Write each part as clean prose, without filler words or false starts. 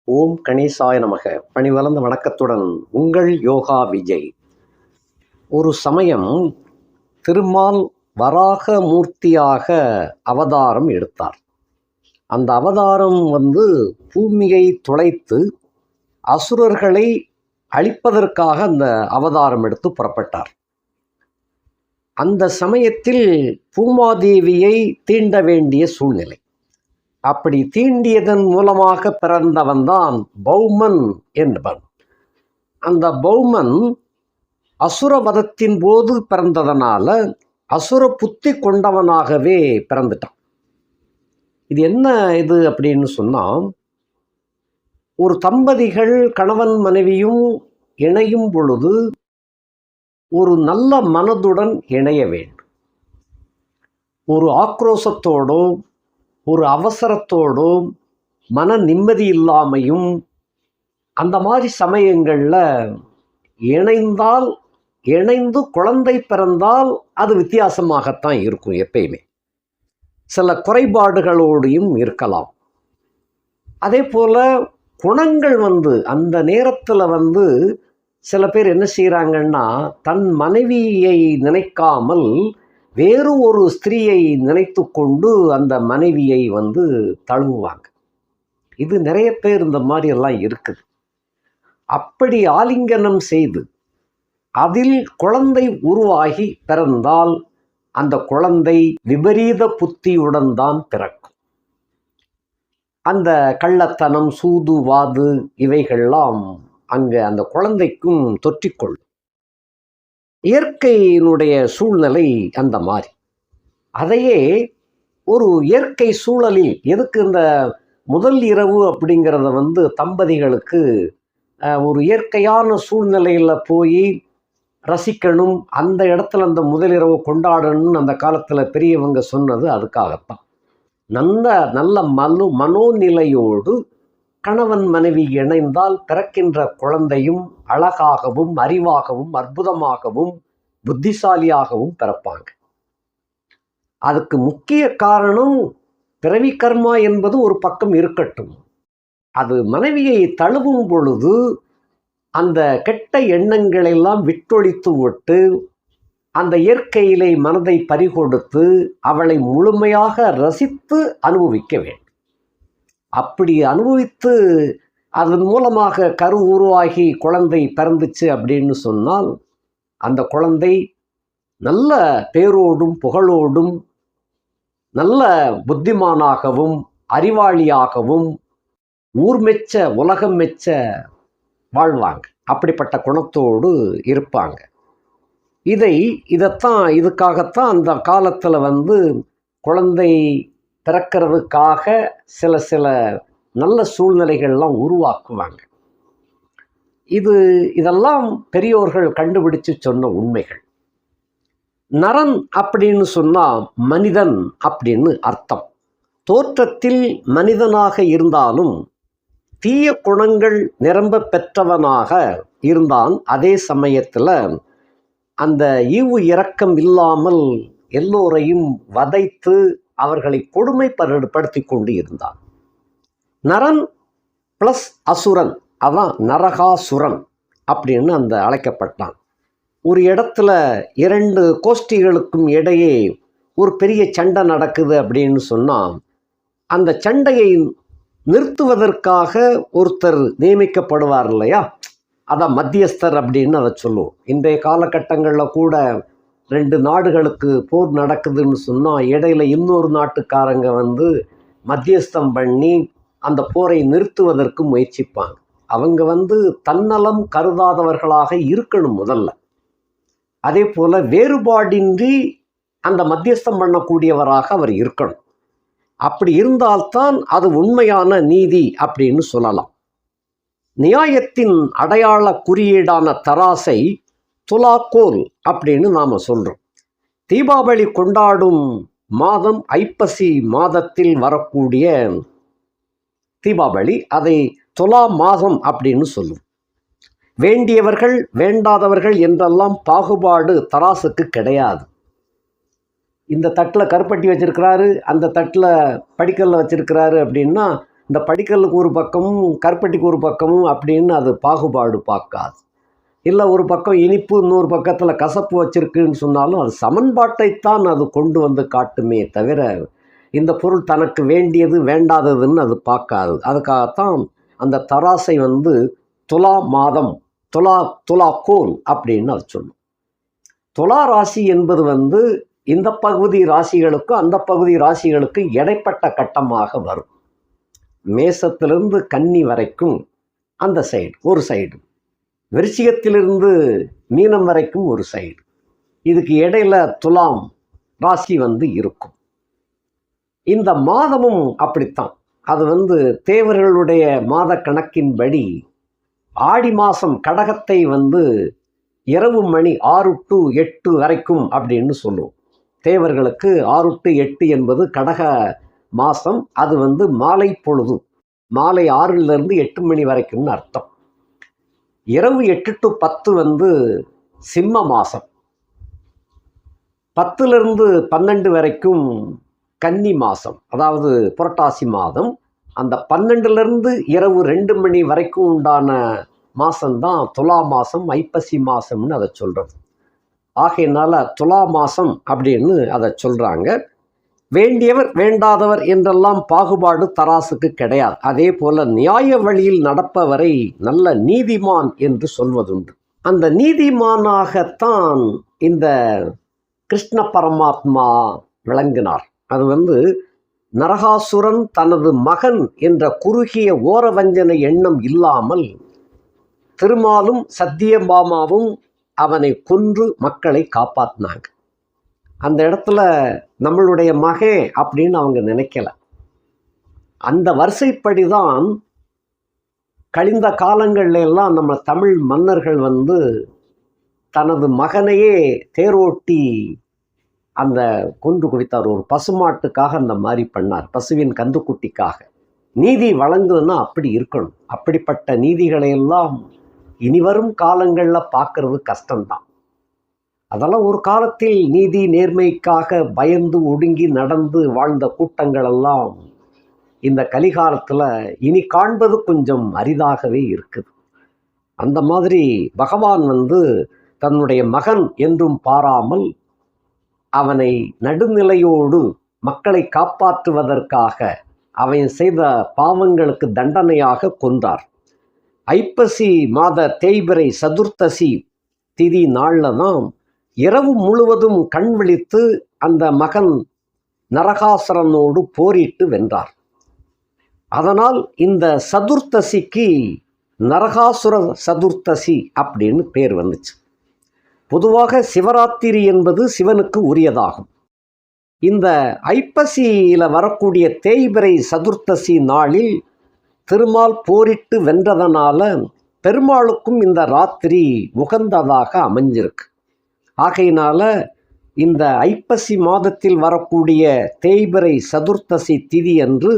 ஓம் கணேசாய நமக. பணிவளர்ந்த வணக்கத்துடன் உங்கள் யோகா விஜய். ஒரு சமயம் திருமால் வராக மூர்த்தியாக அவதாரம் எடுத்தார். அந்த அவதாரம் பூமியை துளைத்து அசுரர்களை அழிப்பதற்காக அந்த அவதாரம் எடுத்து புறப்பட்டார். அந்த சமயத்தில் பூமாதேவியை தீண்ட வேண்டிய சூழ்நிலை. அப்படி தீண்டியதன் மூலமாக பிறந்தவன்தான் பௌமன் என்பவன். அந்த பௌமன் அசுரவதத்தின் போது பிறந்ததனால அசுர புத்தி கொண்டவனாகவே பிறந்துட்டான். இது என்ன இது அப்படின்னு சொன்னால், ஒரு தம்பதிகள் கணவன் மனைவியும் இணையும் பொழுது ஒரு நல்ல மனதுடன் இணைய வேண்டும். ஒரு ஆக்ரோஷத்தோடோ ஒரு அவசரத்தோடோ மன நிம்மதி இல்லாமையும் அந்த மாதிரி சமயங்களில் இணைந்து குழந்தை பிறந்தால் அது வித்தியாசமாகத்தான் இருக்கும். எப்பயுமே சில குறைபாடுகளோடையும் இருக்கலாம். அதே போல் குணங்கள் அந்த நேரத்தில் சில பேர் என்ன செய்கிறாங்கன்னா, தன் மனைவியை நினைக்காமல் வேறு ஒரு ஸ்திரீயை நினைத்து கொண்டு அந்த மனைவியை தழுவுவாங்க. இது நிறைய பேர் இந்த மாதிரி எல்லாம் இருக்குது. அப்படி ஆலிங்கனம் செய்து அதில் குழந்தை உருவாகி பிறந்தால் அந்த குழந்தை விபரீத புத்தியுடன் தான் பிறக்கும். அந்த கள்ளத்தனம், சூது, வாது இவைகள்லாம் அங்கே அந்த குழந்தைக்கும் தொற்றிக்கொள்ளும். இயற்கையினுடைய சூழ்நிலை அந்த மாதிரி. அதையே ஒரு இயற்கை சூழலில் எதுக்கு இந்த முதல் இரவு அப்படிங்கிறத தம்பதிகளுக்கு ஒரு இயற்கையான சூழ்நிலையில் போய் ரசிக்கணும், அந்த இடத்துல அந்த முதலிரவு கொண்டாடணும்னு அந்த காலத்தில் பெரியவங்க சொன்னது அதுக்காகத்தான். நல்ல மனோநிலையோடு கணவன் மனைவி இணைந்தால் பிறக்கின்ற குழந்தையும் அழகாகவும் அறிவாகவும் அற்புதமாகவும் புத்திசாலியாகவும் பிறப்பாங்க. அதுக்கு முக்கிய காரணம் பிறவி கர்மா என்பது ஒரு பக்கம் இருக்கட்டும். அது மனைவியை தழுவும் பொழுது அந்த கெட்ட எண்ணங்களெல்லாம் விட்டொழித்து விட்டு அந்த இயற்கையிலே மனதை பறிகொடுத்து அவளை முழுமையாக ரசித்து அனுபவிக்க வேண்டும். அப்படி அனுபவித்து அதன் மூலமாக கரு உருவாகி குழந்தை பிறந்துச்சு அப்படின்னு சொன்னால் அந்த குழந்தை நல்ல பேரோடும் புகழோடும் நல்ல புத்திமானாகவும் அறிவாளியாகவும் ஊர் மெச்ச உலகம் மெச்ச வாழ்வாங்க. அப்படிப்பட்ட குணத்தோடு இருப்பாங்க. இதுக்காகத்தான் அந்த காலத்தில் குழந்தை பிறக்கிறதுக்காக சில நல்ல சூழ்நிலைகள்லாம் உருவாக்குவாங்க. இதெல்லாம் பெரியோர்கள் கண்டுபிடிச்சு சொன்ன உண்மைகள். நரன் அப்படின்னு சொன்னால் மனிதன் அப்படின்னு அர்த்தம். தோற்றத்தில் மனிதனாக இருந்தாலும் தீய குணங்கள் நிரம்ப பெற்றவனாக இருந்தான். அதே சமயத்தில் அந்த ஈவு இரக்கம் இல்லாமல் எல்லோரையும் வதைத்து அவர்களை கொடுமைப்படுத்தி கொண்டு இருந்தான். நரன் பிளஸ் அசுரன், அதான் நரகாசுரன் அப்படின்னு அழைக்கப்பட்டான். ஒரு இடத்துல இரண்டு கோஷ்டிகளுக்கும் இடையே ஒரு பெரிய சண்டை நடக்குது அப்படின்னு சொன்னால் அந்த சண்டையை நிறுத்துவதற்காக ஒருத்தர் நியமிக்கப்படுவார் இல்லையா, அதான் மத்தியஸ்தர் அப்படின்னு அதை சொல்லுவோம். இன்றைய காலகட்டங்களில் கூட ரெண்டு நாடுகளுக்கு போர் நடக்குதுன்னு சொன்னால் இடையில இன்னொரு நாட்டுக்காரங்க மத்தியஸ்தம் பண்ணி அந்த போரை நிறுத்துவதற்கு முயற்சிப்பாங்க. அவங்க தன்னலம் கருதாதவர்களாக இருக்கணும் முதல்ல. அதே போல் வேறுபாடின்றி அந்த மத்தியஸ்தம் பண்ணக்கூடியவராக அவர் இருக்கணும். அப்படி இருந்தால்தான் அது உண்மையான நீதி அப்படின்னு சொல்லலாம். நியாயத்தின் அடையாள குறியீடான தராசை துலாக்கோல் அப்படின்னு நாம் சொல்கிறோம். தீபாவளி கொண்டாடும் மாதம் ஐப்பசி மாதத்தில் வரக்கூடிய தீபாவளி, அதை துலா மாதம் அப்படின்னு சொல்லும். வேண்டியவர்கள் வேண்டாதவர்கள் என்றெல்லாம் பாகுபாடு தராசுக்கு கிடையாது. இந்த தட்டில் கருப்பட்டி வச்சிருக்கிறாரு, அந்த தட்டில் படிக்கல்ல வச்சிருக்கிறாரு அப்படின்னா இந்த படிக்கல்லுக்கு ஒரு பக்கமும் கருப்பட்டிக்கு ஒரு பக்கமும் அப்படின்னு அது பாகுபாடு பார்க்காது. இல்லை ஒரு பக்கம் இனிப்பு இன்னொரு பக்கத்தில் கசப்பு வச்சிருக்குன்னு சொன்னாலும் அது சமன்பாட்டைத்தான் அது கொண்டு வந்து காட்டுமே தவிர இந்த பொருள் தனக்கு வேண்டியது வேண்டாததுன்னு அது பார்க்காது. அதுக்காகத்தான் அந்த தராசை துலா மாதம், துலா கோல் அப்படின்னு அது சொல்லும். துலா ராசி என்பது இந்த பகுதி ராசிகளுக்கும் அந்த பகுதி ராசிகளுக்கு இடைப்பட்ட கட்டமாக வரும். மேசத்திலிருந்து கன்னி வரைக்கும் அந்த சைடு ஒரு சைடு, விருச்சிகத்திலிருந்து மீனம் வரைக்கும் ஒரு சைடு, இதுக்கு இடையில துலாம் ராசி இருக்கும். இந்த மாதமும் அப்படித்தான். அது தேவர்களுடைய மாத கணக்கின்படி ஆடி மாதம் கடகத்தை இரவு மணி 6 to 8 வரைக்கும் அப்படின்னு சொல்லுவோம். தேவர்களுக்கு 6 to 8 என்பது கடக மாதம். அது மாலை பொழுது, மாலை 6லிருந்து 8 மணி வரைக்கும்னு அர்த்தம். இரவு 8 to 10 சிம்ம மாதம். 10லிருந்து 12 வரைக்கும் கன்னி மாதம், அதாவது புரட்டாசி மாதம். அந்த 12லிருந்து இரவு 2 மணி வரைக்கும் உண்டான மாதம்தான் துலா மாதம், ஐப்பசி மாதம்னு அதை சொல்கிறது. ஆகையினால துலா மாதம் அப்படின்னு அதை சொல்கிறாங்க. வேண்டியவர் வேண்டாதவர் என்றெல்லாம் பாகுபாடு தராசுக்கு கிடையாது. அதே போல் நியாய வழியில் நடப்பவரை நல்ல நீதிமான் என்று சொல்வதுண்டு. அந்த நீதிமானாகத்தான் இந்த கிருஷ்ண பரமாத்மா விளங்கினார். அது நரகாசுரன் தனது மகன் என்ற குறுகிய ஓரவஞ்சனை எண்ணம் இல்லாமல் திருமாலும் சத்தியபாமாவும் அவனை கொன்று மக்களை காப்பாற்றினாங்க. அந்த இடத்துல நம்மளுடைய மகன் அப்படின்னு அவங்க நினைக்கல. அந்த வரிசைப்படி தான் கழிந்த காலங்கள்ல எல்லாம் நம்ம தமிழ் மன்னர்கள் தனது மகனையே தேரோட்டி அந்த கொன்று குவித்தார். ஒரு பசுமாட்டுக்காக அந்த மாதிரி பண்ணார், பசுவின் கந்துக்குட்டிக்காக. நீதி வழங்குதுன்னா அப்படி இருக்கணும். அப்படிப்பட்ட நீதிகளை எல்லாம் இனிவரும் காலங்களில் பார்க்கறது கஷ்டம்தான். அதெல்லாம் ஒரு காலத்தில் நீதி நேர்மைக்காக பயந்து ஒடுங்கி நடந்து வாழ்ந்த கூட்டங்கள் எல்லாம் இந்த கலிகாலத்தில் இனி காண்பது கொஞ்சம் அரிதாகவே இருக்குது. அந்த மாதிரி பகவான் தன்னுடைய மகன் என்றும் பாராமல் அவனை நடுநிலையோடு மக்களை காப்பாற்றுவதற்காக அவன் செய்த பாவங்களுக்கு தண்டனையாக கொன்றார். ஐப்பசி மாத தேய்பிறை சதுர்த்தசி திதி நாளில் தான் இரவு முழுவதும் கண் விழித்து அந்த மகன் நரகாசுரனோடு போரிட்டு வென்றார். அதனால் இந்த சதுர்த்தசிக்கு நரகாசுர சதுர்த்தசி அப்படின்னு பேர் வந்துச்சு. பொதுவாக சிவராத்திரி என்பது சிவனுக்கு உரியதாகும். இந்த ஐப்பசியில் வரக்கூடிய தேய்பிறை சதுர்த்தசி நாளில் திருமால் போரிட்டு வென்றதனால பெருமாளுக்கும் இந்த ராத்திரி உகந்ததாக அமைஞ்சிருக்கு. ஆகையினால இந்த ஐப்பசி மாதத்தில் வரக்கூடிய தேய்பிறை சதுர்த்தசி திதி அன்று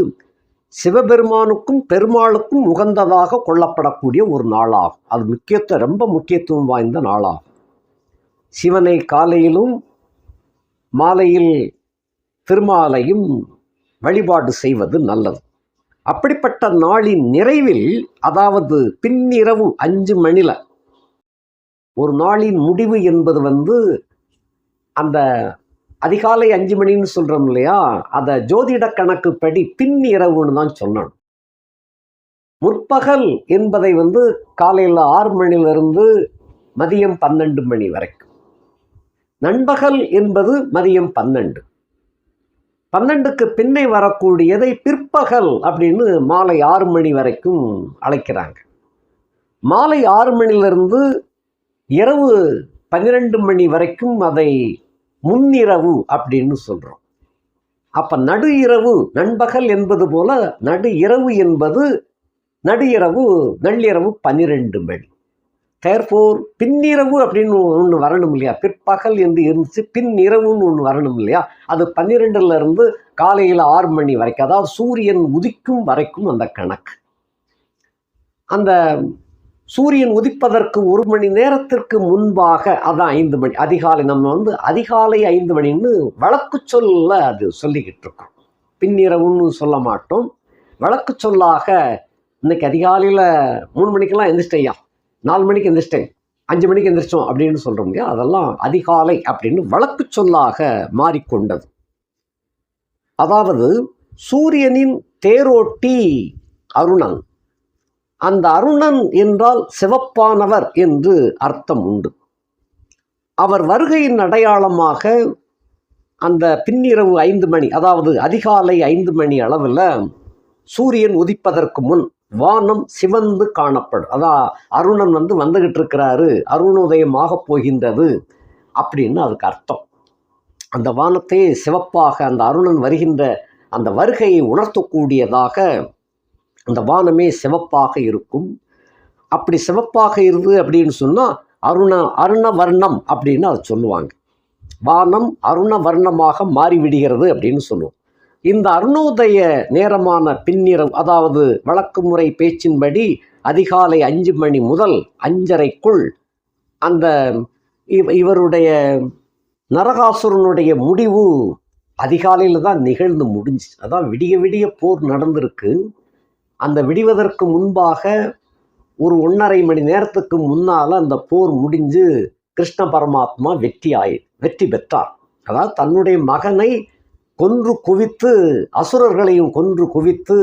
சிவபெருமானுக்கும் பெருமாளுக்கும் உகந்ததாக கொள்ளப்படக்கூடிய ஒரு நாளாகும். அது ரொம்ப முக்கியத்துவம் வாய்ந்த நாளாகும். சிவனை காலையிலும் மாலையில் திருமாலையும் வழிபாடு செய்வது நல்லது. அப்படிப்பட்ட நாளின் நிறைவில், அதாவது பின்னிரவு 5 மணில ஒரு நாளின் முடிவு என்பது அந்த அதிகாலை 5 மணின்னு சொல்கிறோம் இல்லையா, அதை ஜோதிட கணக்குப்படி பின்னிரவுன்னு தான் சொல்லணும். முற்பகல் என்பதை காலையில் 6 மணிலிருந்து மதியம் 12 மணி வரைக்கும். நண்பகல் என்பது மதியம் 12. 12க்கு பின்னே வரக்கூடியதை பிற்பகல் அப்படின்னு மாலை 6 மணி வரைக்கும் அழைக்கிறாங்க. மாலை 6 மணிலிருந்து இரவு 12 மணி வரைக்கும் அதை முன்னிரவு அப்படின்னு சொல்கிறோம். அப்போ நடு இரவு, நண்பகல் என்பது போல நடு இரவு என்பது நள்ளிரவு 12 மணி. தேர்ஃபோர் பின்னிரவு அப்படின்னு ஒன்று வரணும் இல்லையா, பிற்பகல் என்று இருந்துச்சு, பின்னிரவுன்னு ஒன்று வரணும் இல்லையா. அது 12லிருந்து காலையில் 6 மணி வரைக்கும், அதாவது சூரியன் உதிக்கும் வரைக்கும் அந்த கணக்கு. அந்த சூரியன் உதிப்பதற்கு 1 மணி நேரத்திற்கு முன்பாக, அதான் 5 மணி அதிகாலை. நம்ம அதிகாலை 5 மணின்னு வழக்கு சொல்ல அது சொல்லிக்கிட்டு இருக்கோம். பின்னிரவுன்னு சொல்ல மாட்டோம். வழக்கு சொல்லாக இன்னைக்கு அதிகாலையில் 3 மணிக்கெல்லாம் எந்திரிச்சிட்டையா, 4 மணிக்கு எந்திரிச்சிட்டேன், 5 மணிக்கு எந்திரிச்சோம் அப்படின்னு சொல்கிறோம் இல்லையா, அதெல்லாம் அதிகாலை அப்படின்னு வழக்கு சொல்லாக மாறிக்கொண்டது. அதாவது சூரியனின் தேரோட்டி அருணன். அந்த அருணன் என்றால் சிவப்பானவர் என்று அர்த்தம் உண்டு. அவர் வருகையின் அடையாளமாக அந்த பின்னிரவு 5 மணி, அதாவது அதிகாலை 5 மணி அளவில் சூரியன் உதிப்பதற்கு முன் வானம் சிவந்து காணப்படும். அதான் அருணன் வந்துகிட்டு இருக்கிறாரு, அருணோதயமாக போகின்றது அப்படின்னு அதுக்கு அர்த்தம். அந்த வானத்தை சிவப்பாக அந்த அருணன் வருகின்ற அந்த வருகையை உணர்த்தக்கூடியதாக அந்த வானமே சிவப்பாக இருக்கும். அப்படி சிவப்பாக இருந்து அப்படின்னு சொன்னால் அருணவர்ணம் அப்படின்னு அதை சொல்லுவாங்க. வானம் அருணவர்ணமாக மாறிவிடுகிறது அப்படின்னு சொல்லுவோம். இந்த அருணோதய நேரமான பின்னிரவு, அதாவது வழக்கு முறை பேச்சின்படி அதிகாலை 5 மணி முதல் 5:30க்குள் அந்த இவருடைய நரகாசுரனுடைய முடிவு அதிகாலையில் தான் நிகழ்ந்து முடிஞ்சு. அதான் விடிய விடிய போர் நடந்திருக்கு. அந்த விடிவதற்கு முன்பாக ஒரு 1.5 மணி நேரத்துக்கு முன்னால் அந்த போர் முடிஞ்சு கிருஷ்ண பரமாத்மா வெற்றி பெற்றார். அதாவது தன்னுடைய மகனை கொன்று குவித்து, அசுரர்களையும் கொன்று குவித்து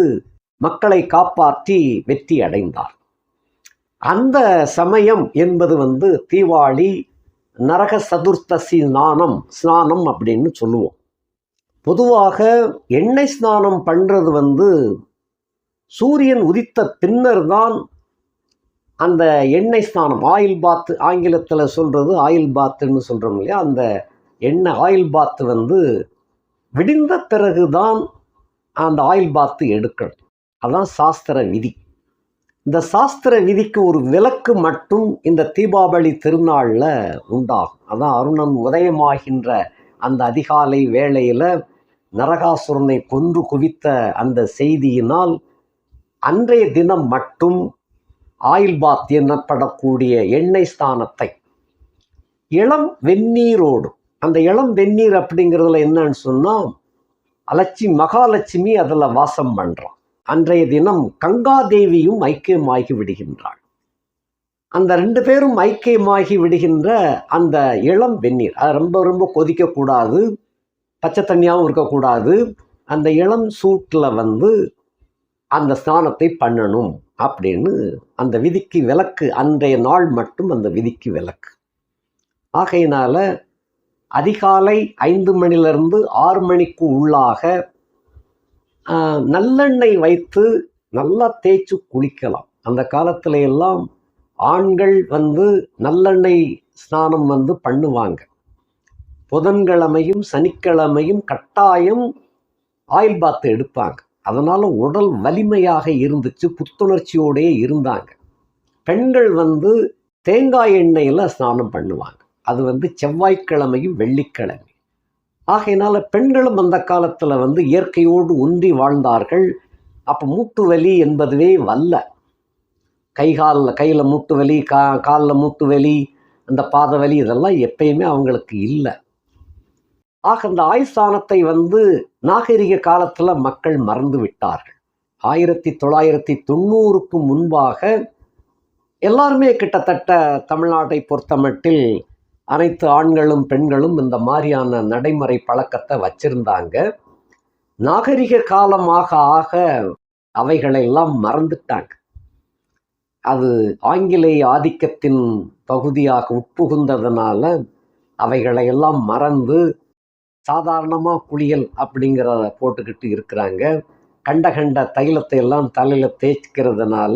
மக்களை காப்பாற்றி வெற்றி அடைந்தார். அந்த சமயம் என்பது தீபாவளி நரக சதுர்த்தசி ஸ்நானம் அப்படின்னு சொல்லுவோம். பொதுவாக எண்ணெய் ஸ்நானம் பண்ணுறது சூரியன் உதித்த பின்னர் தான் அந்த எண்ணெய் ஸ்நானம், ஆயில் பாத், ஆங்கிலத்தில் சொல்கிறது ஆயில் பாத்துன்னு சொல்கிறோம் இல்லையா, அந்த எண்ணெய் ஆயில் பாத்து விடிந்த பிறகு தான் அந்த ஆயில் பாத்து எடுக்கணும். அதான் சாஸ்திர விதி. இந்த சாஸ்திர விதிக்கு ஒரு விலக்கு மட்டும் இந்த தீபாவளி திருநாளில் உண்டாகும். அதான் அருணன் உதயமாகின்ற அந்த அதிகாலை வேளையில் நரகாசுரனை கொன்று குவித்த அந்த செய்தியினால் அன்றைய தினம் மட்டும் ஆயில் பாத் எனப்படக்கூடிய எண்ணெய் ஸ்நானத்தை இளம் வெந்நீரோடு, அந்த இளம் வெந்நீர் அப்படிங்கிறதுல என்னன்னு சொன்னால் மகாலட்சுமி அதில் வாசம் பண்ணுறான். அன்றைய தினம் கங்காதேவியும் ஐக்கியமாகி விடுகின்றாள். அந்த 2 பேரும் ஐக்கியமாகி விடுகின்ற அந்த இளம் வெந்நீர், அது ரொம்ப ரொம்ப கொதிக்கக்கூடாது, பச்சை தண்ணியாகவும் இருக்கக்கூடாது. அந்த இளம் சூட்டில் அந்த ஸ்நானத்தை பண்ணணும் அப்படின்னு அந்த விதிக்கு விலக்கு. அன்றைய நாள் மட்டும் அந்த விதிக்கு விலக்கு. ஆகையினால அதிகாலை 5 மணிலிருந்து 6 மணிக்கு உள்ளாக நல்லெண்ணெய் வைத்து நல்லா தேய்ச்சி குளிக்கலாம். அந்த காலத்துல எல்லாம் ஆண்கள் நல்லெண்ணெய் ஸ்நானம் பண்ணுவாங்க. புதன்கிழமையும் சனிக்கிழமையும் கட்டாயம் ஆயில் பாத்து எடுப்பாங்க. அதனால் உடல் வலிமையாக இருந்துச்சு, புத்துணர்ச்சியோடே இருந்தாங்க. பெண்கள் தேங்காய் எண்ணெயில் ஸ்நானம் பண்ணுவாங்க. அது செவ்வாய்க்கிழமையும் வெள்ளிக்கிழமை. ஆகையினால பெண்களும் அந்த காலத்தில் இயற்கையோடு ஒன்றி வாழ்ந்தார்கள். அப்போ மூட்டு வலி என்பதுவே வல்ல. கையில் மூட்டு வலி, காலில் மூட்டு வலி, அந்த பாத வலி இதெல்லாம் எப்பயுமே அவங்களுக்கு இல்லை. ஆக அந்த ஆயுஸ்தானத்தை நாகரிக காலத்தில் மக்கள் மறந்து விட்டார்கள். 1990க்கு முன்பாக எல்லாருமே கிட்டத்தட்ட தமிழ்நாட்டை பொறுத்தமட்டில் அனைத்து ஆண்களும் பெண்களும் இந்த மாதிரியான நடைமுறை பழக்கத்தை வச்சிருந்தாங்க. நாகரிக காலமாக ஆக அவைகளெல்லாம் மறந்துட்டாங்க. அது ஆங்கிலேய ஆதிக்கத்தின் பகுதியாக உட்புகுந்ததுனால அவைகளையெல்லாம் மறந்து சாதாரணமாக குளியல் அப்படிங்கிறத போட்டுக்கிட்டு இருக்கிறாங்க. கண்ட தைலத்தை எல்லாம் தலையில் தேய்க்கிறதுனால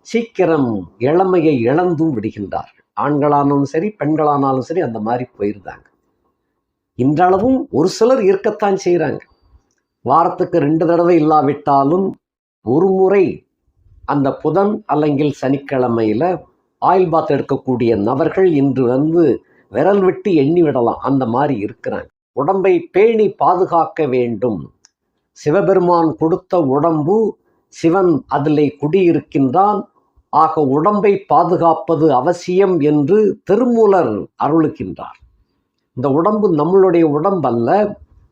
சீக்கிரம் இளமையை இழந்தும் விடுகின்றார்கள். ஆண்களானாலும் சரி பெண்களானாலும் சரி அந்த மாதிரி போயிருந்தாங்க. இன்றளவும் ஒரு சிலர் இருக்கத்தான் செய்கிறாங்க. வாரத்துக்கு 2 தடவை இல்லாவிட்டாலும் ஒரு முறை அந்த புதன் அல்லங்கில் சனிக்கிழமையில் ஆயில் பாத் எடுக்கக்கூடிய நபர்கள் இன்று விரல் விட்டு எண்ணி விடலாம். அந்த மாதிரி இருக்கிறாங்க. உடம்பை பேணி பாதுகாக்க வேண்டும். சிவபெருமான் கொடுத்த உடம்பு, சிவன் அதிலே குடியிருக்கின்றான். ஆக உடம்பை பாதுகாப்பது அவசியம் என்று திருமூலர் அருளுகின்றார். இந்த உடம்பு நம்மளுடைய உடம்பல்ல,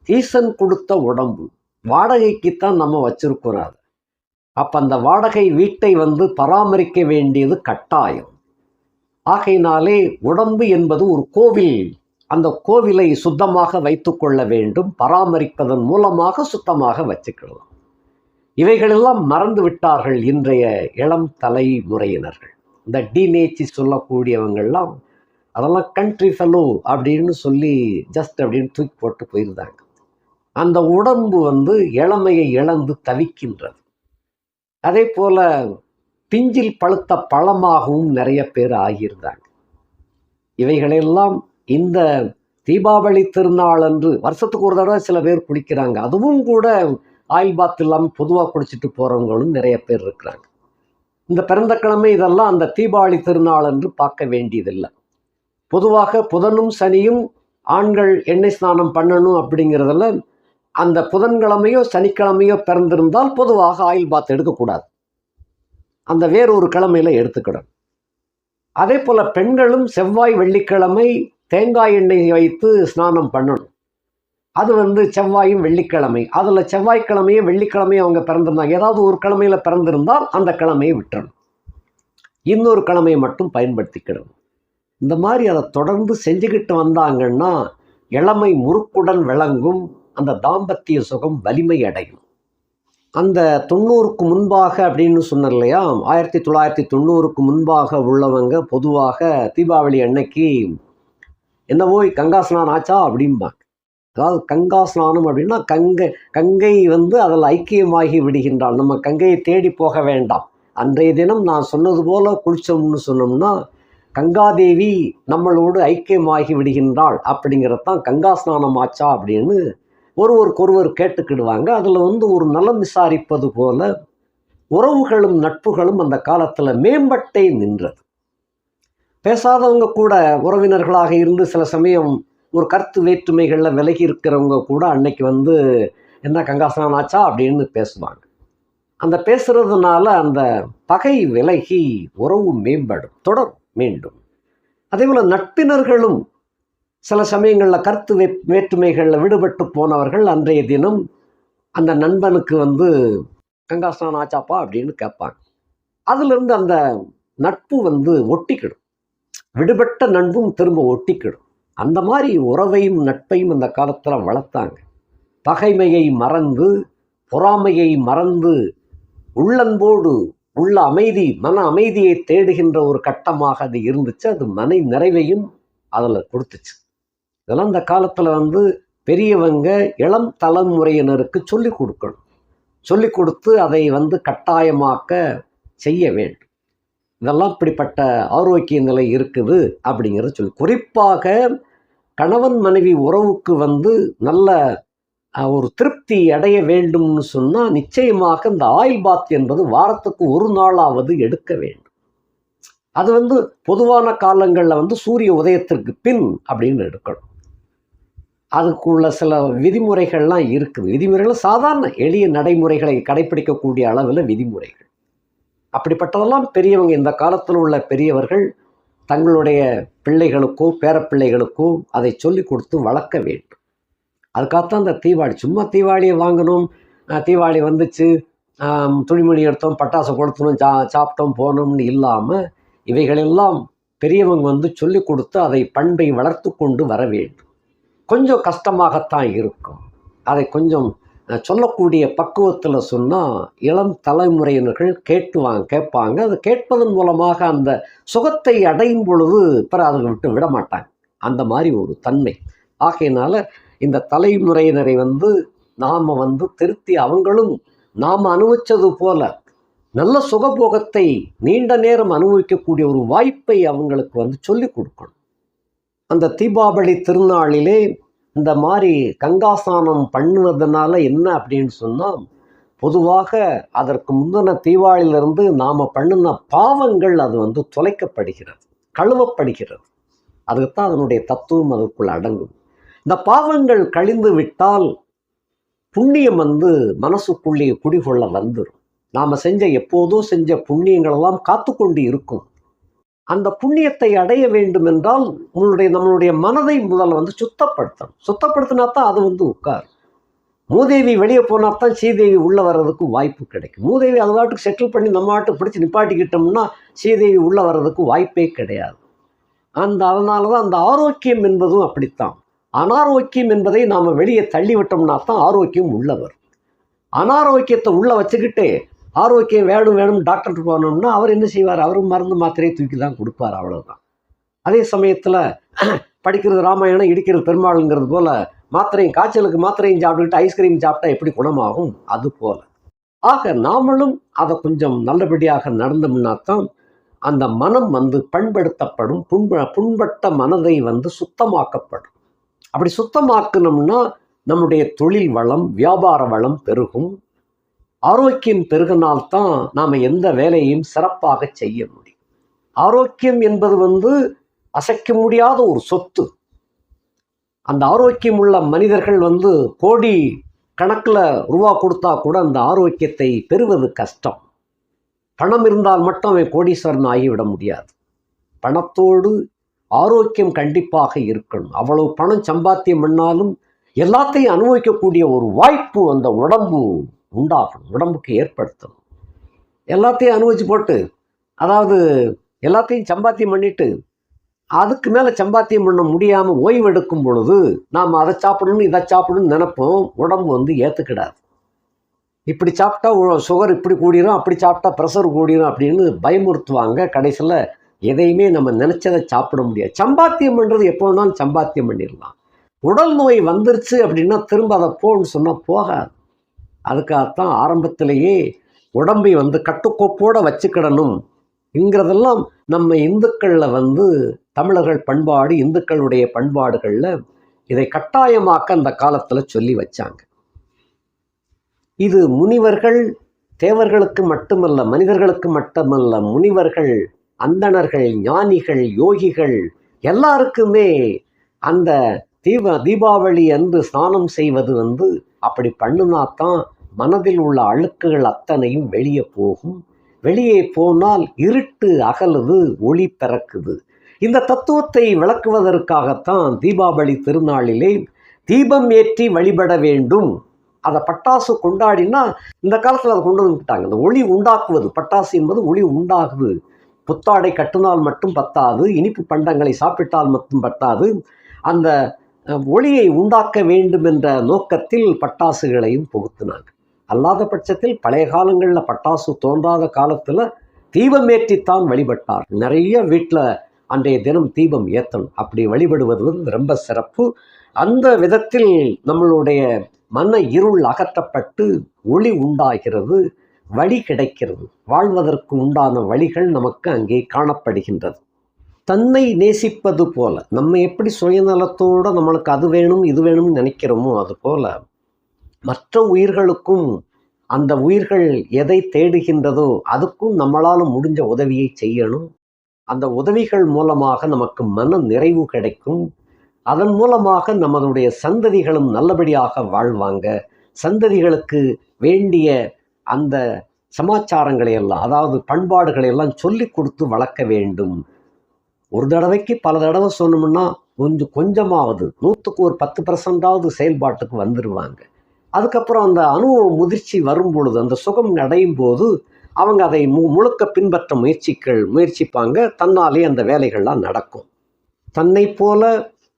ஈசன் கொடுத்த உடம்பு. வாடகைக்குத்தான் நம்ம வச்சிருக்கிறோம். அப்போ அந்த வாடகை வீட்டை பராமரிக்க வேண்டியது கட்டாயம். ஆகையினாலே உடம்பு என்பது ஒரு கோவில். அந்த கோவிலை சுத்தமாக வைத்து கொள்ள வேண்டும். பராமரிப்பதன் மூலமாக சுத்தமாக வச்சுக்கலாம். இவைகளெல்லாம் மறந்து விட்டார்கள் இன்றைய இளம் தலைமுறையினர்கள். இந்த டீனேஜ் சொல்லக்கூடியவங்கள்லாம் அதெல்லாம் கண்ட்ரி ஃபெலோ அப்படின்னு சொல்லி ஜஸ்ட் அப்படின்னு தூக்கி போட்டு போயிருந்தாங்க. அந்த உடம்பு இளமையை இழந்து தவிக்கின்றது. அதே போல் பிஞ்சில் பழுத்த பழமாகவும் நிறைய பேர் ஆகியிருந்தாங்க. இவைகளெல்லாம் இந்த தீபாவளி திருநாள் அன்று வருஷத்துக்கு ஒரு தடவை சில பேர் குளிக்கிறாங்க. அதுவும் கூட ஆயில் பாத் இல்லாமல் பொதுவாக குடிச்சிட்டு போகிறவங்களும் நிறைய பேர் இருக்கிறாங்க. இந்த பிறந்தக்கிழமை இதெல்லாம் அந்த தீபாவளி திருநாள் அன்று பார்க்க வேண்டியதில்லை. பொதுவாக புதனும் சனியும் ஆண்கள் எண்ணெய் ஸ்நானம் பண்ணணும் அப்படிங்கிறதுல அந்த புதன்கிழமையோ சனிக்கிழமையோ பிறந்திருந்தால் பொதுவாக ஆயில் பாத் எடுக்கக்கூடாது. அந்த வேறொரு கிழமையில எடுத்துக்கிடும். அதே போல் பெண்களும் செவ்வாய் வெள்ளிக்கிழமை தேங்காய் எண்ணெய் வைத்து ஸ்நானம் பண்ணணும். அது செவ்வாயும் வெள்ளிக்கிழமை. அதில் செவ்வாய்க்கிழமையே வெள்ளிக்கிழமையே அவங்க பிறந்திருந்தாங்க. ஏதாவது ஒரு கிழமையில் பிறந்திருந்தால் அந்த கிழமையை விட்டுறணும். இன்னொரு கிழமையை மட்டும் பயன்படுத்திக்கிடணும். இந்த மாதிரி அதை தொடர்ந்து செஞ்சுக்கிட்டு வந்தாங்கன்னா இளமை முறுக்குடன் விளங்கும். அந்த தாம்பத்திய சுகம் வலிமை அடையும். அந்த 90க்கு முன்பாக அப்படின்னு சொன்ன இல்லையா, 1990க்கு முன்பாக உள்ளவங்க பொதுவாக தீபாவளி அன்னைக்கு என்னவோ கங்கா ஸ்நானம் ஆச்சா அப்படிம்பாங்க. அதாவது கங்கா ஸ்நானம் அப்படின்னா கங்கை அதில் ஐக்கியமாகி விடுகின்றாள். நம்ம கங்கையை தேடி போக வேண்டாம். அன்றைய தினம் நான் சொன்னது போல் குளித்தோம்னு சொன்னோம்னா கங்காதேவி நம்மளோடு ஐக்கியமாகி விடுகின்றாள் அப்படிங்கிறதான் கங்கா ஸ்நானம் ஆச்சா அப்படின்னு ஒருவருக்கொருவர் கேட்டுக்கிடுவாங்க. அதில் ஒரு நலம் விசாரிப்பது போல உறவுகளும் நட்புகளும் அந்த காலத்தில் மேம்பட்டே நின்றது. பேசாதவங்க கூட உறவினர்களாக இருந்து சில சமயம் ஒரு கருத்து வேற்றுமைகளில் விலகி இருக்கிறவங்க கூட அன்னைக்கு என்ன கங்காஸ்நானம் ஆச்சா அப்படின்னு பேசுவாங்க. அந்த பேசுறதுனால அந்த பகை விலகி உறவு மேம்படும், தொடரும் மீண்டும். அதே போல் நட்பினர்களும் சில சமயங்களில் கருத்து வேற்றுமைகளில் விடுபட்டு போனவர்கள் அன்றைய தினம் அந்த நண்பனுக்கு கங்காஸ்நானம் ஆச்சாப்பா அப்படின்னு கேட்பாங்க. அதிலிருந்து அந்த நட்பு ஒட்டிக்கிடும். விடுபட்ட நட்பும் திரும்ப ஒட்டிக்கிடும். அந்த மாதிரி உறவையும் நட்பையும் அந்த காலத்தில் வளர்த்தாங்க. பகைமையை மறந்து பொறாமையை மறந்து உள்ளன்போடு உள்ள அமைதி, மன அமைதியை தேடுகின்ற ஒரு கட்டமாக அது இருந்துச்சு. அது மன நிறைவையும் அதில் கொடுத்துச்சு. இதெல்லாம் இந்த காலத்தில் பெரியவங்க இளம் தலைமுறையினருக்கு சொல்லிக் கொடுக்கணும். சொல்லிக் கொடுத்து அதை கட்டாயமாக்க செய்ய வேண்டும். இதெல்லாம் இப்படிப்பட்ட ஆரோக்கிய நிலை இருக்குது அப்படிங்கிறத சொல்லி, குறிப்பாக கணவன் மனைவி உறவுக்கு நல்ல ஒரு திருப்தி அடைய வேண்டும்னு சொன்னால் நிச்சயமாக இந்த ஆயில் பாத் என்பது வாரத்துக்கு ஒரு நாளாவது எடுக்க வேண்டும். அது பொதுவான காலங்களில் சூரிய உதயத்திற்கு பின் அப்படின்னு எடுக்கணும். அதுக்குள்ள சில விதிமுறைகள்லாம் இருக்குது. விதிமுறைகள் சாதாரண எளிய நடைமுறைகளை கடைபிடிக்கக்கூடிய அளவில் விதிமுறைகள். அப்படிப்பட்டதெல்லாம் பெரியவங்க, இந்த காலத்தில் உள்ள பெரியவர்கள் தங்களுடைய பிள்ளைகளுக்கோ பேரப்பிள்ளைகளுக்கோ அதை சொல்லி கொடுத்து வளர்க்க வேண்டும். அதுக்காகத்தான் இந்த தீபாவளி, சும்மா தீபாவளியை வாங்கணும், தீபாவளி வந்துச்சு துணிமணி எடுத்தோம், பட்டாசு கொடுத்தோம், சாப்பிட்டோம் போனோம்னு இல்லாமல் இவைகளெல்லாம் பெரியவங்க சொல்லி கொடுத்து அதை பண்பை வளர்த்து கொண்டு வர வேண்டும். கொஞ்சம் கஷ்டமாகத்தான் இருக்கும். அதை கொஞ்சம் சொல்லக்கூடிய பக்குவத்தில் சொன்னால் இளம் தலைமுறையினர்கள் கேட்பாங்க. அது கேட்பதன் மூலமாக அந்த சுகத்தை அடையும் பொழுது பிறகு அதை விட்டு விட மாட்டாங்க. அந்த மாதிரி ஒரு தன்மை. ஆகையினால இந்த தலைமுறையினரை நாம் திருத்தி அவங்களும் நாம் அனுபவித்தது போல நல்ல சுகபோகத்தை நீண்ட நேரம் அனுபவிக்கக்கூடிய ஒரு வாய்ப்பை அவங்களுக்கு சொல்லிக் கொடுக்கணும். அந்த தீபாவளி திருநாளிலே இந்த மாதிரி கங்காஸ்நானம் பண்ணுவதனால என்ன அப்படின்னு சொன்னால், பொதுவாக அதற்கு முந்தின தீபாவளியிலிருந்து நாம் பண்ணின பாவங்கள் அது தொலைக்கப்படுகிறது, கழுவப்படுகிறது. அதுக்குத்தான் அதனுடைய தத்துவம் அதுக்குள் அடங்கும். இந்த பாவங்கள் கழிந்து விட்டால் புண்ணியம் மனசுக்குள்ளே குடிகொள்ள வந்துடும். நாம் எப்போதோ செஞ்ச புண்ணியங்களெல்லாம் காத்து கொண்டு இருக்கும். அந்த புண்ணியத்தை அடைய வேண்டும் என்றால் நம்மளுடைய மனதை முதல்ல சுத்தப்படுத்தணும். சுத்தப்படுத்தினா தான் அது உட்காரும். மூதேவி வெளியே போனால் தான் ஸ்ரீதேவி உள்ளே வர்றதுக்கு வாய்ப்பு கிடைக்கும். மூதேவி அது வாட்டுக்கு செட்டில் பண்ணி நம்ம வாட்டுக்கு பிடிச்சி நிப்பாட்டிக்கிட்டோம்னா ஸ்ரீதேவி உள்ளே வர்றதுக்கு வாய்ப்பே கிடையாது. அதனால தான் அந்த ஆரோக்கியம் என்பதும் அப்படித்தான். அனாரோக்கியம் என்பதை நாம் வெளியே தள்ளிவிட்டோம்னா தான் ஆரோக்கியம் உள்ளே வரும். அனாரோக்கியத்தை உள்ளே வச்சுக்கிட்டு ஆரோக்கியம் வேணும் வேணும் டாக்டர்கிட்ட போனோம்னா அவர் என்ன செய்வார்? அவரும் மருந்து மாத்திரையை தூக்கி தான் கொடுப்பார், அவ்வளோதான். அதே சமயத்தில் படிக்கிறது ராமாயணம், இடிக்கிறது பெருமாளுங்கிறது போல் மாத்திரையும் காய்ச்சலுக்கு மாத்திரையும் சாப்பிட்டுக்கிட்டு ஐஸ்கிரீம் சாப்பிட்டா எப்படி குணமாகும்? அது போல். ஆக நாமளும் அதை கொஞ்சம் நல்லபடியாக நடந்தோம்னா தான் அந்த மனம் பண்படுத்தப்படும். புண்பட்ட மனதை சுத்தமாக்கப்படும். அப்படி சுத்தமாக்கணும்னா நம்முடைய தொழில் வளம், வியாபார வளம் பெருகும். ஆரோக்கியம் பெருகினால்தான் நாம் எந்த வேலையும் சிறப்பாக செய்ய முடியும். ஆரோக்கியம் என்பது அசைக்க முடியாத ஒரு சொத்து. அந்த ஆரோக்கியம் உள்ள மனிதர்கள் கோடி கணக்கில் ரூபா கொடுத்தா கூட அந்த ஆரோக்கியத்தை பெறுவது கஷ்டம். பணம் இருந்தால் மட்டும் அவன் கோடீஸ்வரன் ஆகிவிட முடியாது. பணத்தோடு ஆரோக்கியம் கண்டிப்பாக இருக்கணும். அவ்வளவு பணம் சம்பாத்தியம் பண்ணாலும் எல்லாத்தையும் அனுபவிக்கக்கூடிய ஒரு வாய்ப்பு அந்த உடம்பு உண்டாகணும், உடம்புக்கு ஏற்படுத்தணும். எல்லாத்தையும் அனுபவிச்சு போட்டு, அதாவது எல்லாத்தையும் சம்பாத்தியம் பண்ணிட்டு அதுக்கு மேலே சம்பாத்தியம் பண்ண முடியாமல் ஓய்வெடுக்கும் பொழுது நாம் அதை சாப்பிடணும் இதை சாப்பிடணும்னு நினைப்போம். உடம்பு ஏற்றுக்கிடாது. இப்படி சாப்பிட்டா சுகர் இப்படி கூடிரும், அப்படி சாப்பிட்டா ப்ரெஷர் கூடிரும் அப்படின்னு பயமுறுத்துவாங்க. கடைசியில் எதையுமே நம்ம நினச்சதை சாப்பிட முடியாது. சம்பாத்தியம் பண்ணுறது எப்போ வேணாலும் சம்பாத்தியம் பண்ணிடலாம். உடல் நோய் வந்துருச்சு அப்படின்னா திரும்ப அதை போன்னு சொன்னால் போகாது. அதுக்காகத்தான் ஆரம்பத்திலேயே உடம்பை கட்டுக்கோப்போடு வச்சுக்கிடணும் என்கிறதெல்லாம் நம்ம இந்துக்களில் தமிழர்கள் பண்பாடு, இந்துக்களுடைய பண்பாடுகளில் இதை கட்டாயமாக்க அந்த காலத்தில் சொல்லி வச்சாங்க. இது முனிவர்கள் தேவர்களுக்கு மட்டுமல்ல, மனிதர்களுக்கு மட்டுமல்ல, முனிவர்கள், அந்தணர்கள், ஞானிகள், யோகிகள் எல்லாருக்குமே அந்த தீபாவளி அன்று ஸ்நானம் செய்வது அப்படி பண்ணுனாத்தான் மனதில் உள்ள அழுக்குகள் அத்தனையும் வெளியே போகும். வெளியே போனால் இருட்டு அகலுது, ஒளி பிறக்குது. இந்த தத்துவத்தை விளக்குவதற்காகத்தான் தீபாவளி திருநாளிலே தீபம் ஏற்றி வழிபட வேண்டும். அதை பட்டாசு கொண்டாடினா இந்த காலத்தில் அதை கொண்டு வந்துட்டாங்க. அந்த ஒளி உண்டாக்குவது, பட்டாசு என்பது ஒளி உண்டாகுது. புத்தாடை கட்டினால் மட்டும் பத்தாது, இனிப்பு பண்டங்களை சாப்பிட்டால் மட்டும் பத்தாது. அந்த ஒளியை உண்டாக்க வேண்டும் என்ற நோக்கத்தில் பட்டாசுகளையும் புகுத்தினாங்க. அல்லாத பட்சத்தில் பழைய காலங்களில் பட்டாசு தோன்றாத காலத்தில் தீபம் ஏற்றித்தான் வழிபட்டார். நிறைய வீட்டில் அன்றைய தினம் தீபம் ஏற்றணும். அப்படி வழிபடுவது ரொம்ப சிறப்பு. அந்த விதத்தில் நம்மளுடைய மன இருள் அகற்றப்பட்டு ஒளி உண்டாகிறது, வழி கிடைக்கிறது. வாழ்வதற்கு உண்டான வழிகள் நமக்கு அங்கே காணப்படுகின்றது. தன்னை நேசிப்பது போல நம்ம எப்படி சுயநலத்தோடு நம்மளுக்கு அது வேணும் இது வேணும்னு நினைக்கிறோமோ அதுபோல் மற்ற உயிர்களுக்கும் அந்த உயிர்கள் எதை தேடுகின்றதோ அதுக்கும் நம்மளால் முடிஞ்ச உதவியை செய்யணும். அந்த உதவிகள் மூலமாக நமக்கு மன நிறைவு கிடைக்கும். அதன் மூலமாக நம்மளுடைய சந்ததிகளும் நல்லபடியாக வாழ்வாங்க. சந்ததிகளுக்கு வேண்டிய அந்த சமாச்சாரங்களை எல்லாம், அதாவது பண்பாடுகளை எல்லாம் சொல்லி கொடுத்து வளர்க்க வேண்டும். ஒரு தடவைக்கு பல தடவை சொன்னோம்னா கொஞ்சமாவது 100க்கு ஒரு 10% செயல்பாட்டுக்கு வந்துடுவாங்க. அதுக்கப்புறம் அந்த அனுபவ முதிர்ச்சி வரும் பொழுது, அந்த சுகம் அடையும் போது அவங்க அதை முழுக்க பின்பற்ற முயற்சிப்பாங்க. தன்னாலே அந்த வேலைகள்லாம் நடக்கும். தன்னை போல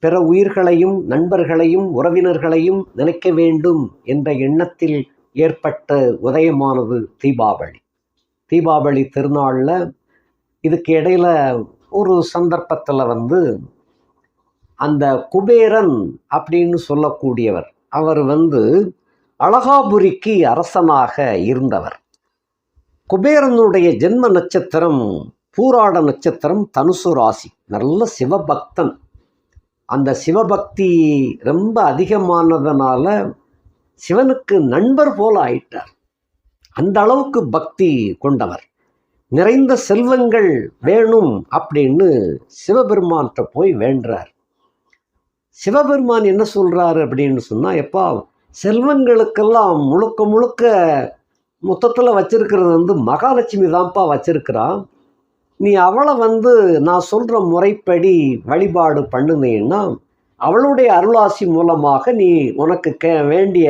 பிற உயிர்களையும் நண்பர்களையும் உறவினர்களையும் நினைக்க வேண்டும் என்ற எண்ணத்தில் ஏற்பட்ட உதயமானது தீபாவளி. தீபாவளி திருநாளில் இதுக்கு இடையில் ஒரு சந்தர்ப்பத்தில் அந்த குபேரன் அப்படின்னு சொல்லக்கூடியவர், அவர் அழகாபுரிக்கு அரசனாக இருந்தவர். குபேரனுடைய ஜென்ம நட்சத்திரம் பூராட நட்சத்திரம், தனுசு ராசி. நல்ல சிவபக்தன். அந்த சிவபக்தி ரொம்ப அதிகமானதுனால சிவனுக்கு நண்பர் போல ஆயிட்டார். அந்த அளவுக்கு பக்தி கொண்டவர். நிறைந்த செல்வங்கள் வேணும் அப்படின்னு சிவபெருமான்கிட்ட போய் வேண்டுறார். சிவபெருமான் என்ன சொல்கிறாரு அப்படின்னு சொன்னால், எப்பா செல்வங்களுக்கெல்லாம் முழுக்க முழுக்க மொத்தத்தில் வச்சிருக்கிறது மகாலட்சுமி தான்ப்பா வச்சிருக்கிறான். நீ அவளை நான் சொல்கிற முறைப்படி வழிபாடு பண்ணுனீன்னா அவளுடைய அருளாசி மூலமாக நீ உனக்கு வேண்டிய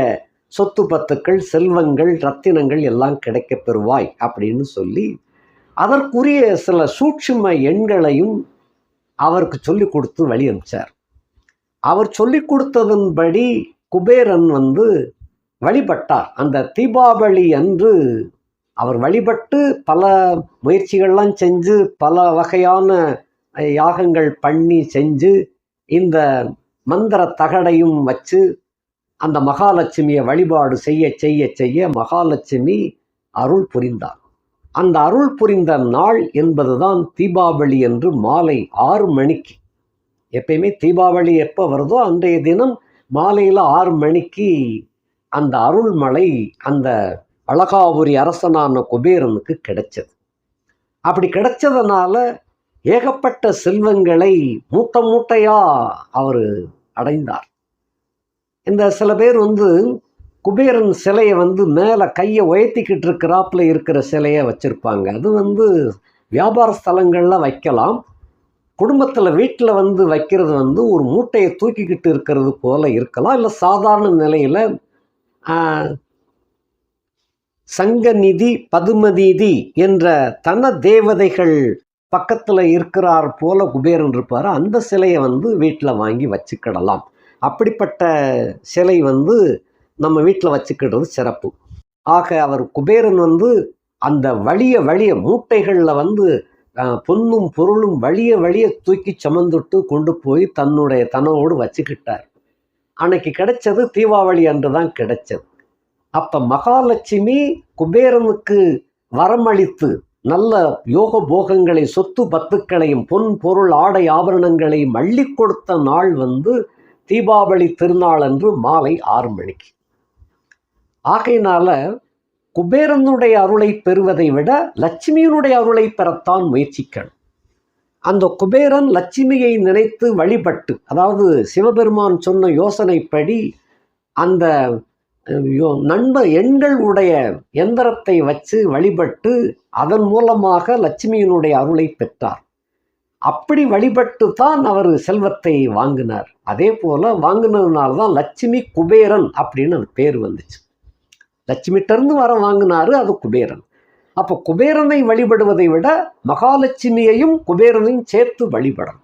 சொத்து பத்துக்கள், செல்வங்கள், ரத்தினங்கள் எல்லாம் கிடைக்கப் பெறுவாய் அப்படின்னு சொல்லி அதற்குரிய சில சூட்சும எண்களையும் அவருக்கு சொல்லிக் கொடுத்து வழி அனுப்பிச்சார். அவர் சொல்லிக் கொடுத்ததன்படி குபேரன் வழிபட்டார். அந்த தீபாவளி அன்று அவர் வழிபட்டு பல முயற்சிகள்லாம் செஞ்சு பல வகையான யாகங்கள் பண்ணி செஞ்சு இந்த மந்திர தகடையும் வச்சு அந்த மகாலட்சுமியை வழிபாடு செய்ய செய்ய செய்ய மகாலட்சுமி அருள் புரிந்தார். அந்த அருள் புரிந்த நாள் என்பதுதான் தீபாவளி என்று மாலை 6 மணிக்கு. எப்பயுமே தீபாவளி எப்போ வருதோ அன்றைய தினம் மாலையில் 6 மணிக்கு அந்த அருள்மலை அந்த அழகாபுரி அரசனான குபேரனுக்கு கிடைச்சது. அப்படி கிடைச்சதுனால ஏகப்பட்ட செல்வங்களை மூட்டை மூட்டையா அவர் அடைந்தார். இந்த சில பேர் குபேரன் சிலையை மேலே கையை உயர்த்திக்கிட்டு இருக்கிறாப்புல இருக்கிற சிலையை வச்சுருப்பாங்க. அது வியாபார ஸ்தலங்களில் வைக்கலாம். குடும்பத்தில் வீட்டில் வைக்கிறது ஒரு மூட்டையை தூக்கிக்கிட்டு இருக்கிறது போல இருக்கலாம். இல்லை சாதாரண நிலையில் சங்கநிதி பதுமநிதி என்ற தன தேவதைகள் பக்கத்தில் இருக்கிறார் போல குபேரன் இருப்பார். அந்த சிலையை வீட்டில் வாங்கி வச்சுக்கிடலாம். அப்படிப்பட்ட சிலை நம்ம வீட்டில் வச்சுக்கிடுறது சிறப்பு. ஆக அவர் குபேரன் அந்த வழிய மூட்டைகளில் பொன்னும் பொருளும் வழிய தூக்கி சுமந்துட்டு கொண்டு போய் தன்னோடு வச்சுக்கிட்டார். அன்னைக்கு கிடைச்சது தீபாவளி அன்று தான் கிடைச்சது. அப்போ மகாலட்சுமி குபேரனுக்கு வரமளித்து நல்ல யோக போகங்களை சொத்து பத்துக்களையும் பொன் பொருள் ஆடை ஆபரணங்களையும் அள்ளி கொடுத்த நாள் தீபாவளி திருநாள் அன்று மாலை 6 மணிக்கு. ஆகையினால குபேரனுடைய அருளை பெறுவதை விட லட்சுமியினுடைய அருளை பெறத்தான் முயற்சிக்கணும். அந்த குபேரன் லட்சுமியை நினைத்து வழிபட்டு, அதாவது சிவபெருமான் சொன்ன யோசனைப்படி அந்த எண்கள் உடைய எந்திரத்தை வச்சு வழிபட்டு அதன் மூலமாக லட்சுமியினுடைய அருளை பெற்றார். அப்படி வழிபட்டு தான் அவர் செல்வத்தை வாங்கினார். அதே போல வாங்கினதுனால தான் லட்சுமி குபேரன் அப்படின்னு அது பேர் வந்துச்சு. லட்சுமிகிட்டருந்து வாங்கினாரு, அது குபேரன். அப்போ குபேரனை வழிபடுவதை விட மகாலட்சுமியையும் குபேரனையும் சேர்த்து வழிபடணும்.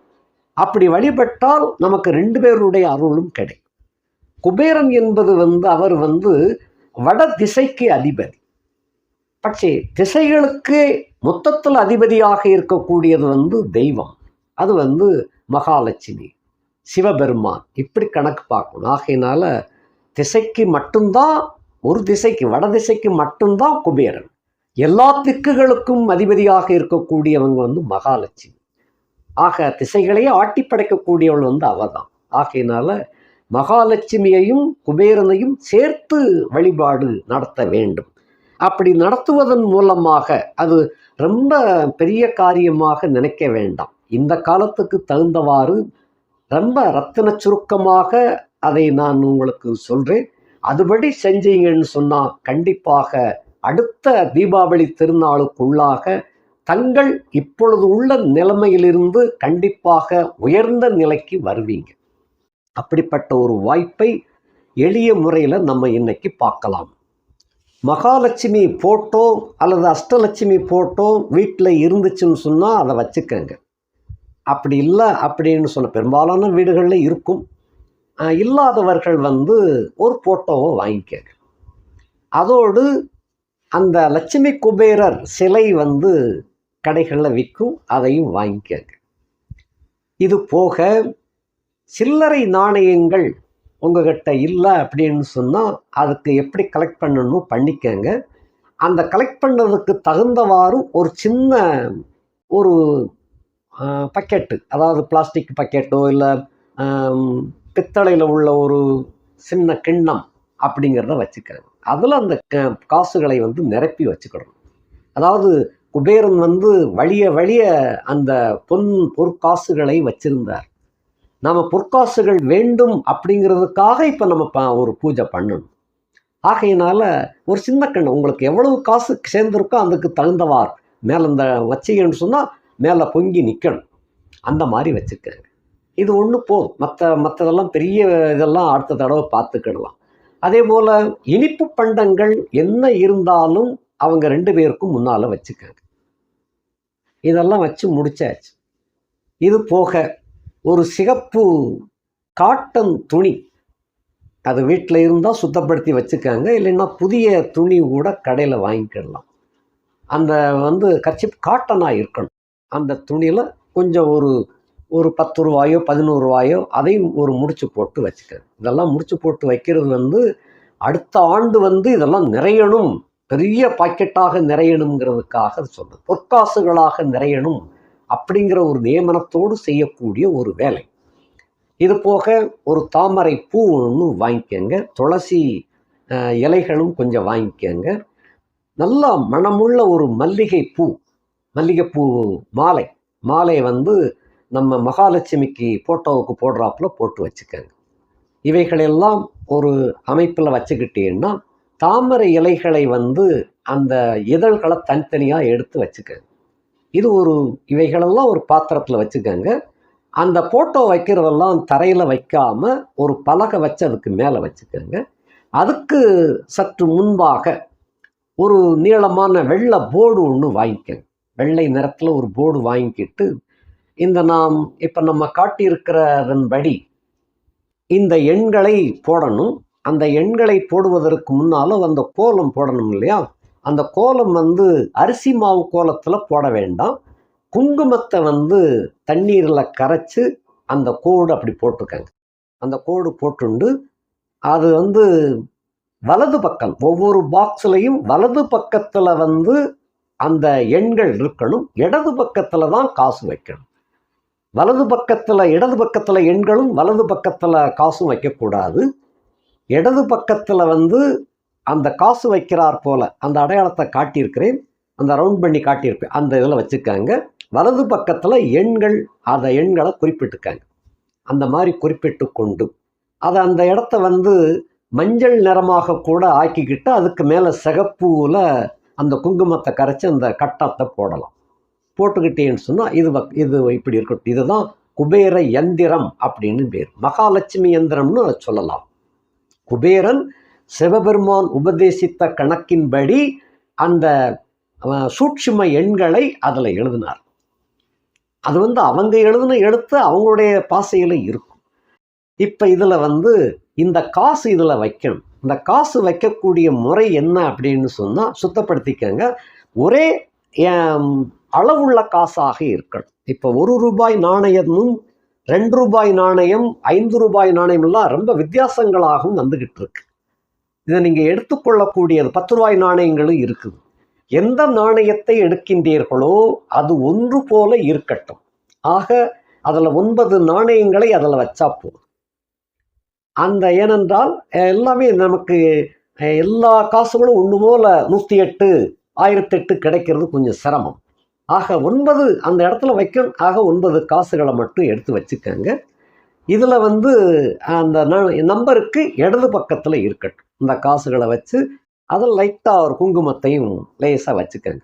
அப்படி வழிபட்டால் நமக்கு 2 பேருடைய அருளும் கிடைக்கும். குபேரன் என்பது அவர் வட திசைக்கு அதிபதி. பட்சே திசைகளுக்கு மொத்தத்தில் அதிபதியாக இருக்கக்கூடியது தெய்வம். அது மகாலட்சுமி, சிவபெருமான். இப்படி கணக்கு பார்க்கணும். ஆகையினால திசைக்கு மட்டும்தான், ஒரு திசைக்கு வட திசைக்கு மட்டும்தான் குபேரன். எல்லா திக்குகளுக்கும் அதிபதியாக இருக்கக்கூடியவங்க மகாலட்சுமி. ஆக திசைகளையே ஆட்டி படைக்கக்கூடியவள் அவதான். ஆகையினால மகாலட்சுமியையும் குபேரனையும் சேர்த்து வழிபாடு நடத்த வேண்டும். அப்படி நடத்துவதன் மூலமாக அது ரொம்ப பெரிய காரியமாக நினைக்க வேண்டாம். இந்த காலத்துக்கு தகுந்தவாறு ரொம்ப ரத்தின சுருக்கமாக அதை நான் உங்களுக்கு சொல்கிறேன். அதுபடி செஞ்சீங்கன்னு சொன்னால் கண்டிப்பாக அடுத்த தீபாவளி திருநாளுக்குள்ளாக தங்கள் இப்பொழுது உள்ள நிலைமையிலிருந்து கண்டிப்பாக உயர்ந்த நிலைக்கு வருவீங்க. அப்படிப்பட்ட ஒரு வாய்ப்பை எளிய முறையில் நம்ம இன்னைக்கு பார்க்கலாம். மகாலட்சுமி போட்டோ அல்லது அஷ்டலட்சுமி போட்டோ வீட்டில் இருந்துச்சுன்னு சொன்னால் அதை வச்சுக்கோங்க. அப்படி இல்லை அப்படின்னு சொன்ன பெரும்பாலான வீடுகளில் இருக்கும். இல்லாதவர்கள் ஒரு போட்டோவை வாங்கிக்கங்க. அதோடு அந்த லட்சுமி குபேரர் சிலை கடைகளில் விற்கும், அதையும் வாங்கிக்கங்க. இது போக சில்லறை நாணயங்கள் உங்ககிட்ட இல்லை அப்படின்னு சொன்னால் அதுக்கு எப்படி கலெக்ட் பண்ணணும் பண்ணிக்கங்க. அந்த கலெக்ட் பண்ணதுக்கு தகுந்தவாறு ஒரு சின்ன ஒரு பக்கெட்டு, அதாவது பிளாஸ்டிக் பக்கெட்டோ இல்லை பித்தளையில் உள்ள ஒரு சின்ன கிண்ணம் அப்படிங்கிறத வச்சுக்கங்க. அதில் அந்த காசுகளை நிரப்பி வச்சுக்கிடணும். அதாவது குபேரன் வழிய அந்த பொற்காசுகளை வச்சிருந்தார். நாம் பொற்காசுகள் வேண்டும் அப்படிங்கிறதுக்காக இப்போ நம்ம ஒரு பூஜை பண்ணணும். ஆகையினால ஒரு சின்ன கண்ணு உங்களுக்கு எவ்வளவு காசு சேர்ந்துருக்கோ அதுக்கு தகுந்தவாறு மேலே இந்த வச்சிங்கன்னு சொன்னால் மேலே பொங்கி நிற்கணும். அந்த மாதிரி வச்சுக்கங்க. இது ஒன்று போதும். மற்றதெல்லாம் பெரிய இதெல்லாம் அடுத்த தடவை பார்த்துக்கிடலாம். அதே போல் இனிப்பு பண்டங்கள் என்ன இருந்தாலும் அவங்க 2 பேருக்கும் முன்னால் வச்சுக்காங்க. இதெல்லாம் வச்சு முடிச்சாச்சு. இது போக ஒரு சிகப்பு காட்டன் துணி, அது வீட்டில் இருந்தால் சுத்தப்படுத்தி வச்சுக்காங்க, இல்லைன்னா புதிய துணி கூட கடையில் வாங்கிக்கிடலாம். அந்த கர்ச்சீப் காட்டனாக இருக்கணும். அந்த துணியில் கொஞ்சம் ஒரு 10 ரூபாயோ 11 ரூபாயோ அதையும் ஒரு முடிச்சு போட்டு வச்சுக்கணும். இதெல்லாம் முடிச்சு போட்டு வைக்கிறது அடுத்த ஆண்டு இதெல்லாம் நிறையணும், பெரிய பாக்கெட்டாக நிறையணுங்கிறதுக்காக சொல்றது. பொற்காசுகளாக நிறையணும் அப்படிங்கிற ஒரு நியமனத்தோடு செய்யக்கூடிய ஒரு வேலை. இது போக ஒரு தாமரை பூ ஒன்று வாங்கிக்கங்க, துளசி இலைகளும் கொஞ்சம் வாங்கிக்கங்க, நல்லா மணமுள்ள ஒரு மல்லிகைப்பூ மாலை நம்ம மகாலட்சுமிக்கு போட்டோவுக்கு போடுறாப்புல போட்டு வச்சுக்கங்க. இவைகளெல்லாம் ஒரு அமைப்பில் வச்சுக்கிட்டீங்கன்னா தாமரை இலைகளை அந்த இதழ்களை தனித்தனியாக எடுத்து வச்சுக்கங்க. இவைகளெல்லாம் ஒரு பாத்திரத்தில் வச்சுக்கங்க. அந்த போட்டோ வைக்கிறதெல்லாம் தரையில் வைக்காமல் ஒரு பலகை வச்சு அதுக்கு மேலே வச்சுக்கோங்க. அதுக்கு சற்று முன்பாக ஒரு நீளமான வெள்ளை போர்டு ஒன்று வாங்கிக்கங்க. வெள்ளை நிறத்தில் ஒரு போர்டு வாங்கிக்கிட்டு நாம் இப்போ நம்ம காட்டியிருக்கிறதன்படி இந்த எண்களை போடணும். அந்த எண்களை போடுவதற்கு முன்னால் அந்த கோலம் போடணும் இல்லையா? அந்த கோலம் அரிசி மாவு கோலத்தில் போட வேண்டாம். குங்குமத்தை தண்ணீரில் கரைச்சி அந்த கோடு அப்படி போட்டுக்கங்க. அந்த கோடு போட்டுண்டு அது வலது பக்கம், ஒவ்வொரு பாக்ஸ்லையும் வலது பக்கத்தில் அந்த எண்கள் இருக்கணும். இடது பக்கத்தில் தான் காசு வைக்கணும். வலது பக்கத்தில் இடது பக்கத்தில் எண்களும் வலது பக்கத்தில் காசும் வைக்கக்கூடாது. இடது பக்கத்தில் அந்த காசு வைக்கிறார் போல் அந்த அடையாளத்தை காட்டியிருக்கிறேன், அந்த ரவுண்ட் பண்ணி காட்டியிருப்பேன், அந்த இதில் வச்சுக்காங்க. வலது பக்கத்தில் எண்கள், அந்த எண்களை குறிப்பிட்டுக்காங்க. அந்த மாதிரி குறிப்பிட்டு கொண்டு அதை அந்த இடத்த மஞ்சள் நிறமாக கூட ஆக்கிக்கிட்டு அதுக்கு மேலே சிகப்பூவில் அந்த குங்குமத்தை கரைச்சி அந்த கட்டத்தை போடலாம். போட்டுக்கிட்டேன்னு சொன்னால் இது இப்படி இருக்கட்டும். இதுதான் குபேர யந்திரம் அப்படின்னு பேர். மகாலட்சுமி யந்திரம்னு அதை சொல்லலாம். குபேரன் சிவபெருமான் உபதேசித்த கணக்கின்படி அந்த சூட்சும எண்களை அதில் எழுதினார். அது அவங்க எழுதின எழுத்து அவங்களுடைய பாசையில் இருக்கும். இப்போ இதில் இந்த காசு இதில் வைக்கணும். இந்த காசு வைக்கக்கூடிய முறை என்ன அப்படின்னு சொன்னால் சுத்தப்படுத்திக்கங்க. ஒரே அளவுள்ள காசாக இருக்கணும். இப்போ 1 ரூபாய் நாணயமும் 2 ரூபாய் நாணயம் 5 ரூபாய் நாணயமெல்லாம் ரொம்ப வித்தியாசங்களாகவும் வந்துக்கிட்டு இருக்கு. இதை நீங்கள் எடுத்துக்கொள்ளக்கூடியது 10 ரூபாய் நாணயங்களும் இருக்குது. எந்த நாணயத்தை எடுக்கின்றீர்களோ அது ஒன்று போல இருக்கட்டும். ஆக அதில் 9 நாணயங்களை அதில் வச்சா போதும். ஏனென்றால் எல்லாமே நமக்கு எல்லா காசுகளும் ஒன்று போல 108 1008 கிடைக்கிறது கொஞ்சம் சிரமம். ஆக 9 அந்த இடத்துல வைக்கணும். ஆக 9 காசுகளை மட்டும் எடுத்து வச்சுக்கோங்க. இதில் அந்த நம்பருக்கு இடது பக்கத்தில் இருக்கட்டும். இந்த காசுகளை வச்சு அதில் லைட்டாக ஒரு குங்குமத்தையும் லேசாக வச்சுக்கோங்க.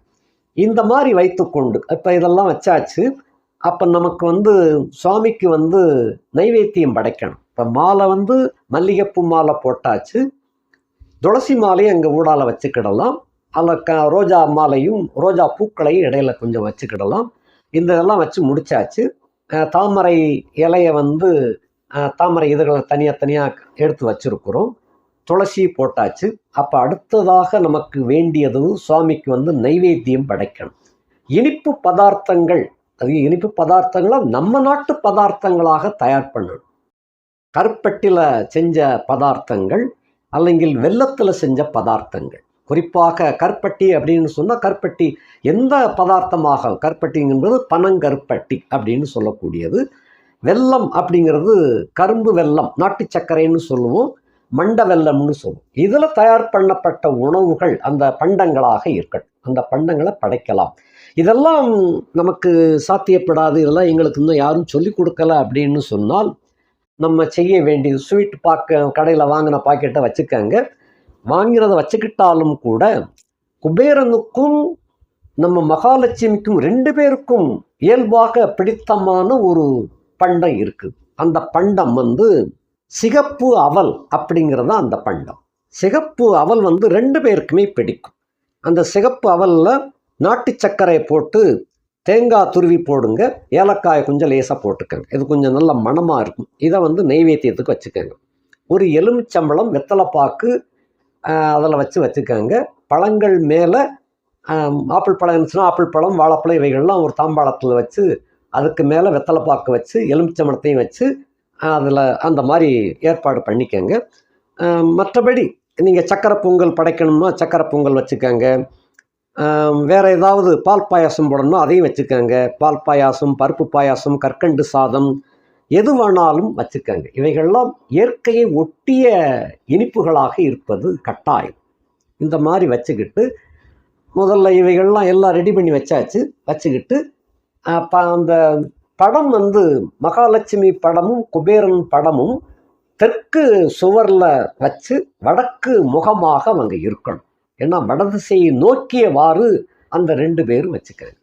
இந்த மாதிரி வைத்துக்கொண்டு இப்போ இதெல்லாம் வச்சாச்சு. அப்போ நமக்கு சுவாமிக்கு நைவேத்தியம் படைக்கணும். இப்போ மாலை மல்லிகைப்பூ மாலை போட்டாச்சு. துளசி மாலையும் அங்கே ஊடால வச்சுக்கிடலாம். அதில் ரோஜா மாலையும் ரோஜா பூக்களையும் இடையில கொஞ்சம் வச்சுக்கிடலாம். இதெல்லாம் வச்சு முடிச்சாச்சு. தாமரை இலையை தாமரை இதழ்களை தனியாக எடுத்து வச்சுருக்குறோம். துளசி போட்டாச்சு. அப்போ அடுத்ததாக நமக்கு வேண்டியது சுவாமிக்கு நைவேத்தியம் படைக்கணும். இனிப்பு பதார்த்தங்கள், இனிப்பு பதார்த்தங்களை நம்ம நாட்டு பதார்த்தங்களாக தயார் பண்ணணும். கருப்பட்டியில் செஞ்ச பதார்த்தங்கள் அல்லங்கில் வெல்லத்தில் செஞ்ச பதார்த்தங்கள். குறிப்பாக கருப்பட்டி அப்படின்னு சொன்னால் கருப்பட்டி எந்த பதார்த்தமாக, கருப்பட்டிங்கிறது பனங்கருப்பட்டி அப்படின்னு சொல்லக்கூடியது. வெல்லம் அப்படிங்கிறது கரும்பு வெல்லம், நாட்டு சர்க்கரைன்னு சொல்லுவோம், மண்ட வெல்லம்னு சொல்லுவோம். இதில் தயார் பண்ணப்பட்ட உணவுகள் அந்த பண்டங்களாக இருக்கட்டும். அந்த பண்டங்களை படைக்கலாம். இதெல்லாம் நமக்கு சாத்தியப்படாது, இதெல்லாம் எங்களுக்கு இன்னும் யாரும் சொல்லிக் கொடுக்கல அப்படின்னு சொன்னால் நம்ம செய்ய வேண்டியது ஸ்வீட் கடையில் வாங்கின பாக்கெட்டை வச்சுக்கோங்க. வாங்கிறத வச்சுக்கிட்டாலும் கூட குபேரனுக்கும் நம்ம மகாலட்சுமிக்கும் 2 பேருக்கும் இயல்பாக பிடித்தமான ஒரு பண்டம் இருக்குது. அந்த பண்டம் சிகப்பு அவல் அப்படிங்கிறது அந்த பண்டம். சிகப்பு அவல் வந்து 2 பேருக்குமே பிடிக்கும். அந்த சிகப்பு அவலில் நாட்டு சர்க்கரை போட்டு தேங்காய் துருவி போடுங்க, ஏலக்காய் கொஞ்சம் லேசாக போட்டுக்கோங்க. இது கொஞ்சம் நல்ல மணமாக இருக்கும். இதை வந்து நெய்வேத்தியத்துக்கு வச்சுக்கோங்க. ஒரு எலுமிச்சம்பழம் வெத்தலைப்பாக்கு அதில் வச்சுக்கோங்க. பழங்கள் மேலே ஆப்பிள் பழம் இருந்துச்சுன்னா ஆப்பிள் பழம், வாழைப்பழம் இவைகள்லாம் ஒரு தாம்பாளத்தில் வச்சு அதுக்கு மேலே வெத்தலைப்பாக்கு வச்சு எலுமிச்சம்பழத்தையும் வச்சு அதில் அந்த மாதிரி ஏற்பாடு பண்ணிக்கோங்க. மற்றபடி நீங்கள் சக்கரை பொங்கல் படைக்கணும்னா சக்கரை பொங்கல் வச்சுக்கோங்க. வேறு ஏதாவது பால் பாயாசம் போடணும்னா அதையும் வச்சுக்கோங்க. பால் பாயாசம், பருப்பு பாயாசம், கற்கண்டு சாதம் எது வேணாலும் வச்சுக்கோங்க. இவைகள்லாம் இயற்கையை ஒட்டிய இனிப்புகளாக இருப்பது கட்டாயம். இந்த மாதிரி வச்சுக்கிட்டு முதல்ல இவைகள்லாம் எல்லாம் ரெடி பண்ணி வச்சுக்கிட்டு அந்த படம் வந்து மகாலட்சுமி படமும் குபேரன் படமும் தெற்கு சுவரில் வச்சு வடக்கு முகமாக அவங்க இருக்கணும். ஏன்னா வடதிசையை நோக்கியவாறு அந்த 2 பேரும் வச்சுக்கிறாங்க.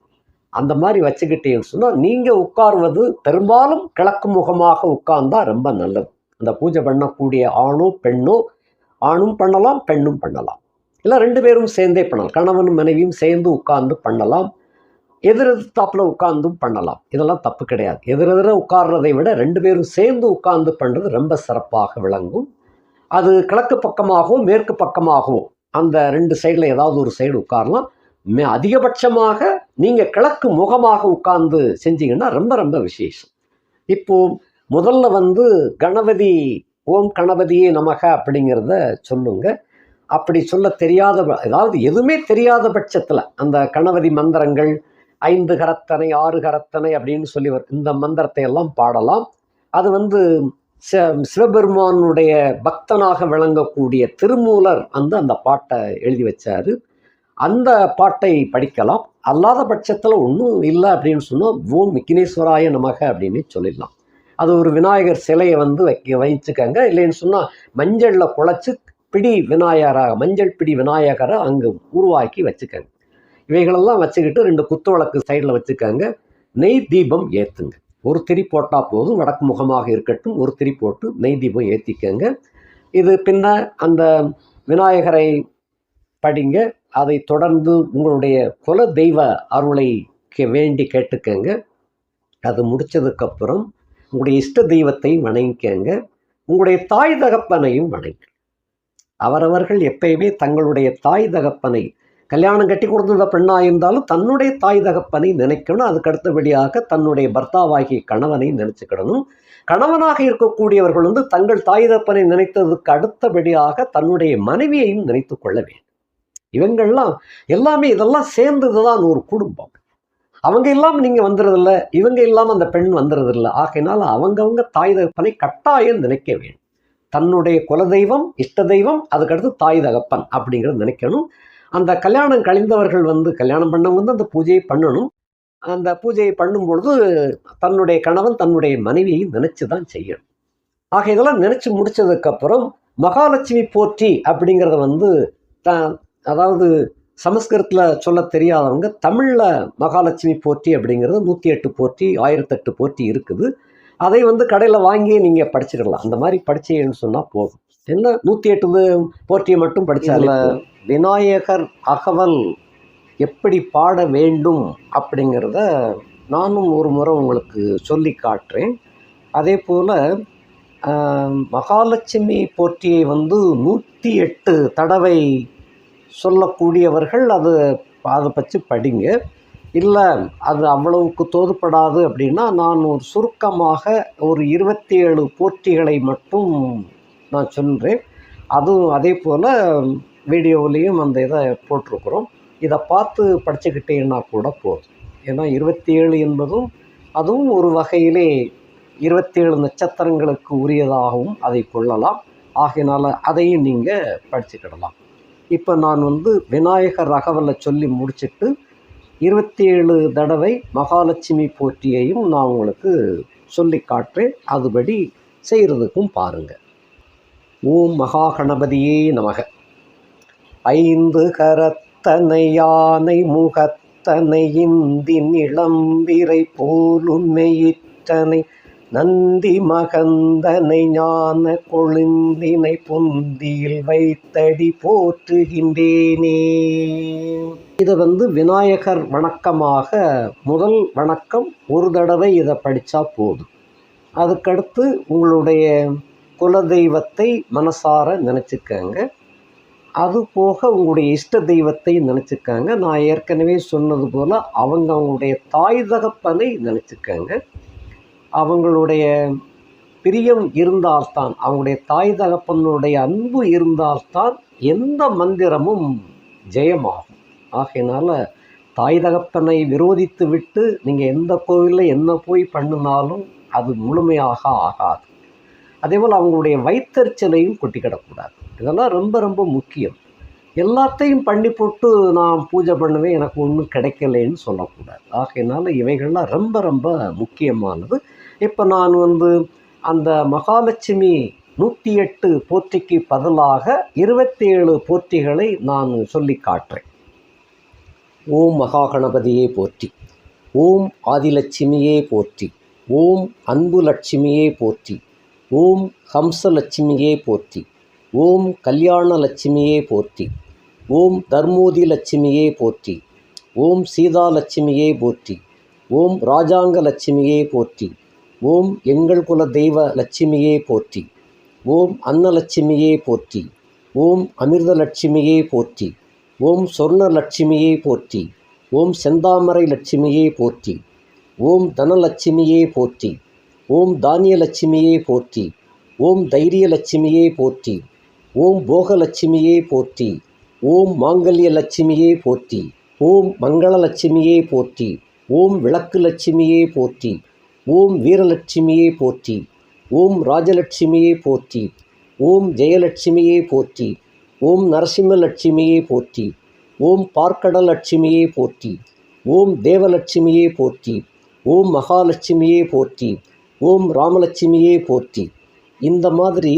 அந்த மாதிரி வச்சுக்கிட்டேன்னு சொன்னால் நீங்கள் உட்காருவது பெரும்பாலும் கிழக்கு முகமாக உட்கார்ந்தா ரொம்ப நல்லது. அந்த பூஜை பண்ணக்கூடிய ஆணோ பெண்ணோ, ஆணும் பண்ணலாம் பெண்ணும் பண்ணலாம், இல்லை 2 பேரும் சேர்ந்தே பண்ணலாம். கணவனும் மனைவியும் சேர்ந்து உட்கார்ந்து பண்ணலாம், எதிர்த்தாப்பில் உட்கார்ந்தும் பண்ணலாம். இதெல்லாம் தப்பு கிடையாது. எதிரெதிர உட்கார்றதை விட 2 பேரும் சேர்ந்து உட்கார்ந்து பண்ணுறது ரொம்ப சிறப்பாக விளங்கும். அது கிழக்கு பக்கமாகவோ மேற்கு பக்கமாகவோ அந்த 2 சைடில் ஏதாவது ஒரு சைடு உட்காரலாம். அதிகபட்சமாக நீங்கள் கிழக்கு முகமாக உட்கார்ந்து செஞ்சீங்கன்னா ரொம்ப ரொம்ப விசேஷம். இப்போது முதல்ல வந்து கணபதி ஓம் கணபதியே நமக அப்படிங்கிறத சொல்லுங்க. அப்படி சொல்ல தெரியாத, அதாவது எதுவுமே தெரியாத பட்சத்தில் அந்த கணபதி மந்திரங்கள் 5 கரத்தனை 6 கரத்தனை அப்படின்னு சொல்லி இந்த மந்திரத்தை எல்லாம் பாடலாம். அது வந்து சிவபெருமானுடைய பக்தனாக விளங்கக்கூடிய திருமூலர் அந்த பாட்டை எழுதி வச்சாரு. அந்த பாட்டை படிக்கலாம். அல்லாத பட்சத்தில் ஒன்றும் இல்லை அப்படின்னு சொன்னால் ஓம் விக்னேஸ்வராய நமக அப்படின்னு சொல்லிடலாம். அது ஒரு விநாயகர் சிலையை வந்து வச்சுக்கங்க. இல்லைன்னு சொன்னால் மஞ்சளில் குழைச்சி பிடி விநாயகராக, மஞ்சள் பிடி விநாயகரை அங்கே உருவாக்கி வச்சுக்கங்க. இவைகளெல்லாம் வச்சுக்கிட்டு 2 குத்து விளக்கு சைடில் வச்சுக்கங்க. நெய் தீபம் ஏற்றுங்க. ஒரு திரி போட்டால் போதும், வடக்கு முகமாக இருக்கட்டும். ஒரு திரி போட்டு நெய் தீபம் ஏற்றிக்கங்க. இது பின்ன அந்த விநாயகரை படிங்க. அதை தொடர்ந்து உங்களுடைய குல தெய்வ அருளை வேண்டி கேட்டுக்கங்க. அது முடித்ததுக்கப்புறம் உங்களுடைய இஷ்ட தெய்வத்தை வணங்கிக்கங்க. உங்களுடைய தாய் தகப்பனையும் வணங்க. அவரவர்கள் எப்பயுமே தங்களுடைய தாய் தகப்பனை, கல்யாணம் கட்டி கொடுத்த பெண்ணாக இருந்தாலும் தன்னுடைய தாய் தகப்பனை நினைக்கணும். அதுக்கு அடுத்தபடியாக தன்னுடைய பர்த்தாவாகிய கணவனை நினைச்சுக்கிடணும். கணவனாக இருக்கக்கூடியவர்கள் வந்து தங்கள் தாய் தகப்பனை நினைத்ததுக்கு அடுத்தபடியாக தன்னுடைய மனைவியையும் நினைத்து கொள்ள வேண்டும். இவங்கள்லாம் எல்லாமே இதெல்லாம் சேர்ந்தது தான் ஒரு குடும்பம். அவங்க இல்லாமல் நீங்கள் வந்துடுறதில்ல, இவங்க இல்லாமல் அந்த பெண் வந்துடுறதில்ல. ஆகையினால் அவங்கவுங்க தாய் தகப்பனை கட்டாயம் நினைக்க வேண்டும். தன்னுடைய குலதெய்வம், இஷ்ட தெய்வம், அதுக்கடுத்து தாய் தகப்பன் அப்படிங்கிறத நினைக்கணும். அந்த கல்யாணம் கழிந்தவர்கள் வந்து கல்யாணம் பண்ணவங்க வந்து அந்த பூஜையை பண்ணணும். அந்த பூஜையை பண்ணும்பொழுது தன்னுடைய கணவன் தன்னுடைய மனைவியை நினைச்சு தான் செய்யணும். ஆக இதெல்லாம் நினைச்சு முடிச்சதுக்கப்புறம் மகாலட்சுமி போற்றி அப்படிங்கிறத வந்து அதாவது சமஸ்கிருதத்தில் சொல்ல தெரியாதவங்க தமிழில் மகாலட்சுமி போற்றி அப்படிங்கிறது 108 போற்றி 1008 போற்றி இருக்குது. அதை வந்து கடையில் வாங்கி நீங்கள் படிச்சுக்கலாம். அந்த மாதிரி படிச்சீங்கன்னு சொன்னால் போதும். என்ன 108 போற்றியை மட்டும் படித்தால விநாயகர் அகவல் எப்படி பாட வேண்டும் அப்படிங்கிறத நானும் ஒரு முறை உங்களுக்கு சொல்லி காட்டுறேன். அதே போல் மகாலட்சுமி போற்றியை வந்து 108 தடவை சொல்லக்கூடியவர்கள் அதை பற்றி படிங்க. இல்லை அது அவ்வளவுக்கு தோதுப்படாது அப்படின்னா நான் ஒரு சுருக்கமாக ஒரு 27 போற்றிகளை மட்டும் நான் சொல்கிறேன். அதுவும் அதே போல் வீடியோவிலையும் அந்த இதை போட்டிருக்கிறோம். இதை பார்த்து படிச்சுக்கிட்டேன்னா கூட போதும். ஏன்னா 27 என்பதும் அதுவும் ஒரு வகையிலே 27 நட்சத்திரங்களுக்கு உரியதாகவும் அதை கொள்ளலாம். ஆகையினால் அதையும் நீங்கள் படிச்சுக்கிடலாம். இப்போ நான் வந்து விநாயகர் அகவலை சொல்லி முடிச்சுட்டு 27 தடவை மகாலட்சுமி போற்றியையும் நான் உங்களுக்கு சொல்லி காட்டுறேன். அதுபடி செய்கிறதுக்கும் பாருங்கள். ஓம் மகா கணபதியே நமக. 5 கரத்தனை யானை முகத்தனை இந்தி நிளம்பிரை போலுன்னையிற்றனை நந்தி மகந்தனை ஞான கொழுந்தினை பொந்தியில் வைத்தடி போற்றுகின்றேனே. இதை விநாயகர் வணக்கமாக முதல் வணக்கம் ஒரு தடவை இதை படித்தா போதும். அதுக்கடுத்து உங்களுடைய குலதெய்வத்தை மனசார நினச்சிக்கங்க. அது போக உங்களுடைய இஷ்ட தெய்வத்தை நினச்சிக்கங்க. நான் ஏற்கனவே சொன்னது போல் அவங்களுடைய தாய் தகப்பனை நினச்சிக்கங்க. அவங்களுடைய பிரியம் இருந்தால்தான், அவங்களுடைய தாய் தகப்பனுடைய அன்பு இருந்தால்தான் எந்த மந்திரமும் ஜெயமாகும். ஆகையினால தாய் தகப்பனை விரோதித்து விட்டு நீங்கள் எந்த கோவிலில் என்ன போய் பண்ணினாலும் அது முழுமையாக ஆகாது. அதேபோல் அவங்களுடைய வைத்தறிச்சலையும் கொட்டிக்கிடக்கூடாது. இதெல்லாம் ரொம்ப ரொம்ப முக்கியம். எல்லாத்தையும் பண்ணி போட்டு நான் பூஜை பண்ணுவேன், எனக்கு ஒன்றும் கிடைக்கலைன்னு சொல்லக்கூடாது. ஆகையினால இவைகள்லாம் ரொம்ப ரொம்ப முக்கியமானது. இப்போ நான் அந்த மகாலட்சுமி 108 போற்றிக்கு பதிலாக 27 போற்றிகளை நான் சொல்லி காட்டுறேன். ஓம் மகாகணபதியே போற்றி, ஓம் ஆதிலட்சுமியே போற்றி, ஓம் அன்பு லட்சுமியே போற்றி, ஓம் ஹம்சலட்சுமியே போற்றி, ஓம் கல்யாண லட்சுமியே போற்றி, ஓம் தர்மோதி லட்சுமியே போற்றி, ஓம் சீதாலட்சுமியே போற்றி, ஓம் ராஜாங்க லட்சுமியே போற்றி, ஓம் எங்கள் குல தெய்வ லட்சுமியே போற்றி, ஓம் அன்னலட்சுமியே போற்றி, ஓம் அமிர்த லட்சுமியே போற்றி, ஓம் சொர்ண லட்சுமியே போற்றி, ஓம் செந்தாமரை லட்சுமியே போற்றி, ஓம் தனலட்சுமியே போற்றி, ஓம் தானியலட்சுமியே போற்றி, ஓம் தைரியலட்சுமியே போற்றி, ஓம் போகலட்சுமியே போற்றி, ஓம் மாங்கல்ய லட்சுமியே போற்றி, ஓம் மங்களலட்சுமியே போற்றி, ஓம் விளக்கு லட்சுமியே போற்றி, ஓம் வீரலட்சுமியே போற்றி, ஓம் ராஜலட்சுமியே போற்றி, ஓம் ஜெயலட்சுமியே போற்றி, ஓம் நரசிம்மலட்சுமியே போற்றி, ஓம் பார்க்கடல் லட்சுமியே போற்றி, ஓம் தேவலட்சுமியே போற்றி, ஓம் மகாலட்சுமியே போற்றி, ஓம் ராமலட்சுமியே போற்றி. இந்த மாதிரி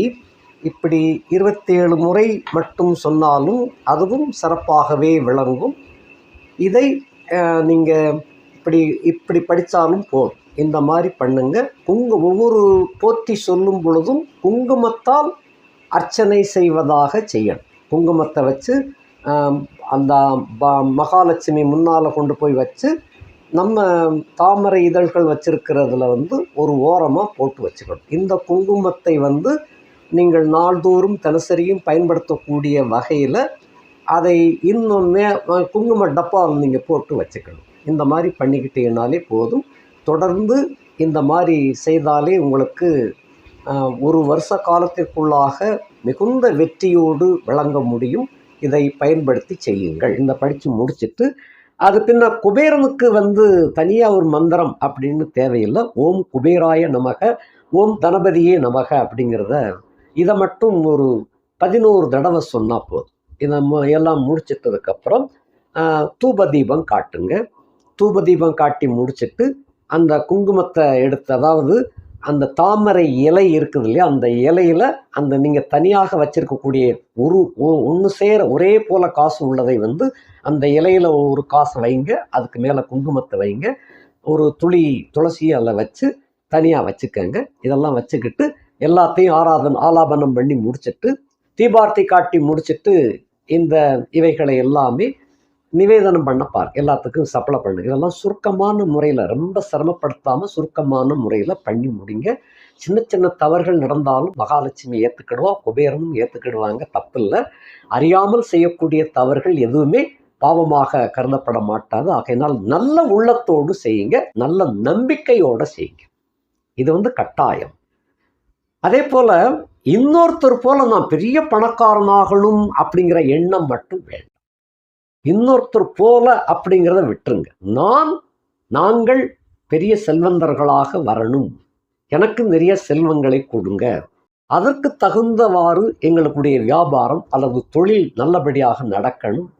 இப்படி 27 முறை மட்டும் சொன்னாலும் அதுவும் சிறப்பாகவே விளங்கும். இதை நீங்கள் இப்படி படித்தாலும் போதும். இந்த மாதிரி பண்ணுங்க. ஒவ்வொரு போற்றி சொல்லும் பொழுதும் குங்குமத்தால் அர்ச்சனை செய்வதாக செய்யணும். குங்குமத்தை வச்சு அந்த மகாலட்சுமி முன்னால் கொண்டு போய் வச்சு நம்ம தாமரை இதழ்கள் வச்சிருக்கிறதுல ஒரு ஓரமாக போட்டு வச்சுக்கணும். இந்த குங்குமத்தை நீங்கள் நாள்தோறும் தினசரியும் பயன்படுத்தக்கூடிய வகையில் அதை இன்னொன்று குங்கும டப்பாவில் நீங்கள் போட்டு வச்சுக்கணும். இந்த மாதிரி பண்ணிக்கிட்டீங்கனாலே போதும். தொடர்ந்து இந்த மாதிரி செய்தாலே உங்களுக்கு ஒரு வருஷ காலத்திற்குள்ளாக மிகுந்த வெற்றியோடு விளங்க முடியும். இதை பயன்படுத்தி செய்யுங்கள். இந்த படித்து முடிச்சுட்டு அது பின்ன குபேரனுக்கு தனியாக ஒரு மந்திரம் அப்படின்னு தேவையில்லை. ஓம் குபேராய நமக, ஓம் தனபதியே நமக அப்படிங்கிறத இதை மட்டும் ஒரு 11 தடவை சொன்னால் போதும். இதை எல்லாம் முடிச்சிட்டதுக்கப்புறம் தூப தீபம் காட்டுங்க. தூப தீபம் காட்டி முடிச்சுட்டு அந்த குங்குமத்தை எடுத்து, அதாவது அந்த தாமரை இலை இருக்குது இல்லையா, அந்த இலையில் அந்த நீங்கள் தனியாக வச்சிருக்கக்கூடிய ஒன்று சேர ஒரே போல் காசு உள்ளதை அந்த இலையில் ஒரு காசு வைங்க, அதுக்கு மேலே குங்குமத்தை வைங்க, ஒரு துளி துளசியை அதில் வச்சு தனியாக வச்சுக்கோங்க. இதெல்லாம் வச்சுக்கிட்டு எல்லாத்தையும் ஆலாபனம் பண்ணி முடிச்சுட்டு தீபார்த்தி காட்டி முடிச்சுட்டு இந்த இவைகளை எல்லாமே நிவேதனம் பண்ண எல்லாத்துக்கும் சப்ளை பண்ணுங்க. இதெல்லாம் சுருக்கமான முறையில், ரொம்ப சிரமப்படுத்தாமல் சுருக்கமான முறையில் பண்ணி முடிங்க. சின்ன சின்ன தவறுகள் நடந்தாலும் மகாலட்சுமி ஏற்றுக்கிடுவா, குபேரனும் ஏற்றுக்கிடுவாங்க, தப்பில்லை. அறியாமல் செய்யக்கூடிய தவறுகள் எதுவுமே பாவமாக கருதப்பட மாட்டாது. ஆகையினால் நல்ல உள்ளத்தோடு செய்யுங்க, நல்ல நம்பிக்கையோடு செய்யுங்க. இது கட்டாயம். அதே போல் இன்னொருத்தர் போல் நான் பெரிய பணக்காரனாகணும் அப்படிங்கிற எண்ணம் மட்டும் வேண்டாம். இன்னொருத்தர் போல அப்படிங்கிறத விட்டுருங்க. நாங்கள் பெரிய செல்வந்தர்களாக வரணும், எனக்கு நிறைய செல்வங்களை கொடுங்க, அதற்கு தகுந்தவாறு எங்களுடைய வியாபாரம் அல்லது தொழில் நல்லபடியாக நடக்கணும்,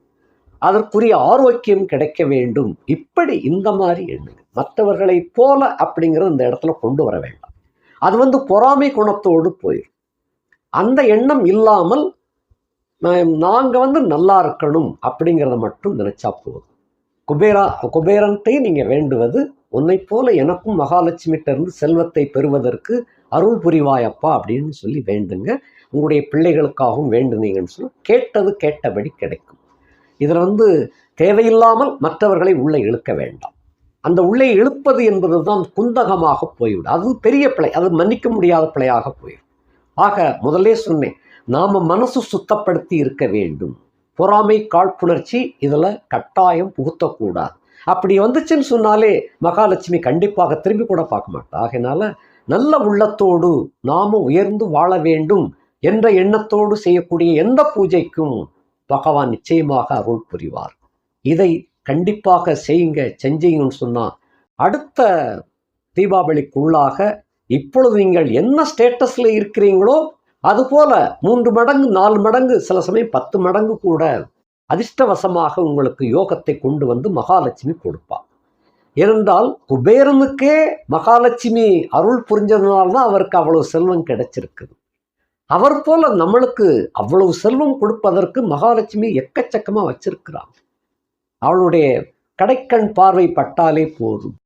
அதற்குரிய ஆரோக்கியம் கிடைக்க வேண்டும், இப்படி இந்த மாதிரி எண்ணுங்க. மற்றவர்களை போல அப்படிங்கிறது இந்த இடத்துல கொண்டு வர வேண்டாம். அது பொறாமை குணத்தோடு போயிடும். அந்த எண்ணம் இல்லாமல் நாங்கள் நல்லா இருக்கணும் அப்படிங்கிறத மட்டும் நினச்சா போதும். குபேரன்ட்டையும் நீங்கள் வேண்டுவது உன்னை போல எனக்கும் மகாலட்சுமிகிட்ட இருந்து செல்வத்தை பெறுவதற்கு அருள் புரிவாயப்பா அப்படின்னு சொல்லி வேண்டுங்க. உங்களுடைய பிள்ளைகளுக்காகவும் வேண்டுனீங்கன்னு சொல்லி கேட்டது கேட்டபடி கிடைக்கும். இதில் தேவையில்லாமல் மற்றவர்களை உள்ளே இழுக்க வேண்டாம். அந்த உள்ளே இழுப்பது என்பது தான் குந்தகமாக போய்விடும். அது பெரிய பிழை, அது மன்னிக்க முடியாத பிழையாக போயிடும். ஆக முதலே சொன்னேன், நாம் மனசு சுத்தப்படுத்தி இருக்க வேண்டும். பொறாமை, காழ்ப்புணர்ச்சி இதில் கட்டாயம் புகுத்தக்கூடாது. அப்படி வந்துச்சுன்னு சொன்னாலே மகாலட்சுமி கண்டிப்பாக திரும்பி கூட பார்க்க மாட்டா. ஆகையினால நல்ல உள்ளத்தோடு நாம் உயர்ந்து வாழ வேண்டும் என்ற எண்ணத்தோடு செய்யக்கூடிய எந்த பூஜைக்கும் பகவான் நிச்சயமாக அருள் புரிவார். இதை கண்டிப்பாக செய்யுங்க. செஞ்சீங்கன்னு சொன்னால் அடுத்த தீபாவளிக்குள்ளாக இப்பொழுது நீங்கள் என்ன ஸ்டேட்டஸில் இருக்கிறீங்களோ அதுபோல 3 மடங்கு 4 மடங்கு, சில சமயம் 10 மடங்கு கூட அதிர்ஷ்டவசமாக உங்களுக்கு யோகத்தை கொண்டு வந்து மகாலட்சுமி கொடுப்பார். ஏனென்றால் குபேரனுக்கே மகாலட்சுமி அருள் புரிஞ்சதுனால்தான் அவருக்கு அவ்வளவு செல்வம் கிடைச்சிருக்குது. அவர் போல நம்மளுக்கு அவ்வளவு செல்வம் கொடுப்பதற்கு மகாலட்சுமி எக்கச்சக்கமாக வச்சிருக்கிறாங்க. அவளுடைய கடைக்கண் பார்வை பட்டாலே போதும்,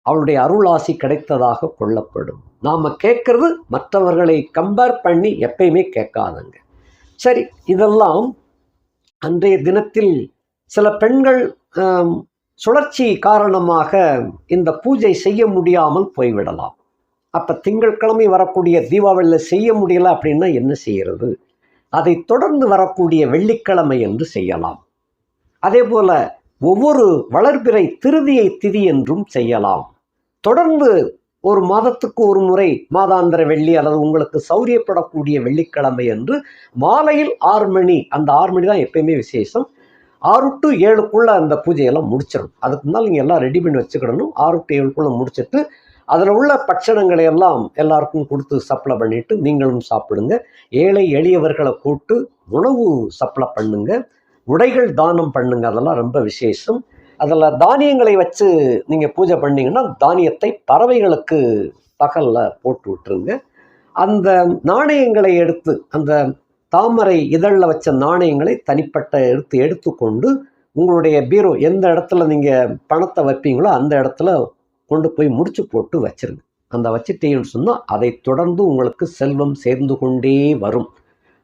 அவளுடைய அருளாசி கிடைத்ததாக கொள்ளப்படும். நாம் கேட்கறது மற்றவர்களை கம்பேர் பண்ணி எப்பயுமே கேட்காதங்க. சரி, இதெல்லாம் அன்றைய தினத்தில் சில பெண்கள் சுழற்சி காரணமாக இந்த பூஜை செய்ய முடியாமல் போய்விடலாம். அப்போ திங்கட்கிழமை வரக்கூடிய தீபாவளியில் செய்ய முடியலை அப்படின்னா என்ன செய்கிறது? அதை தொடர்ந்து வரக்கூடிய வெள்ளிக்கிழமை என்று செய்யலாம். அதே போல ஒவ்வொரு வளர்பிறை திருதியை திதி என்றும் செய்யலாம். தொடர்ந்து ஒரு மாதத்துக்கு ஒரு முறை மாதாந்திர வெள்ளி அல்லது உங்களுக்கு சௌரியப்படக்கூடிய வெள்ளிக்கிழமை என்று மாலையில் 6 மணி, அந்த 6 மணி தான் எப்பயுமே விசேஷம். 6 to 7க்குள்ளே அந்த பூஜையெல்லாம் முடிச்சிடணும். அதுக்கு முன்னால் நீங்கள் எல்லாம் ரெடி பண்ணி வச்சுக்கிடணும். 6 to 7க்குள்ளே முடிச்சுட்டு அதில் உள்ள பட்சணங்களை எல்லாம் எல்லாருக்கும் கொடுத்து சப்ளை பண்ணிவிட்டு நீங்களும் சாப்பிடுங்க. ஏழை எளியவர்களை கூட்டு உணவு சப்ளை பண்ணுங்க. உடைகள் தானம் பண்ணுங்க. அதெல்லாம் ரொம்ப விசேஷம். அதில் தானியங்களை வச்சு நீங்கள் பூஜை பண்ணிங்கன்னா தானியத்தை பறவைகளுக்கு பகலில் போட்டு விட்டுருங்க. அந்த நாணயங்களை எடுத்து, அந்த தாமரை இதழில் வச்ச நாணயங்களை தனிப்பட்ட எடுத்துக்கொண்டு உங்களுடைய பீரோ எந்த இடத்துல நீங்கள் பணத்தை வைப்பீங்களோ அந்த இடத்துல கொண்டு போய் முடிச்சு போட்டு வச்சிருங்க. அந்த வச்சுட்டீங்கன்னு சொன்னால் அதை தொடர்ந்து உங்களுக்கு செல்வம் சேர்ந்து கொண்டே வரும்.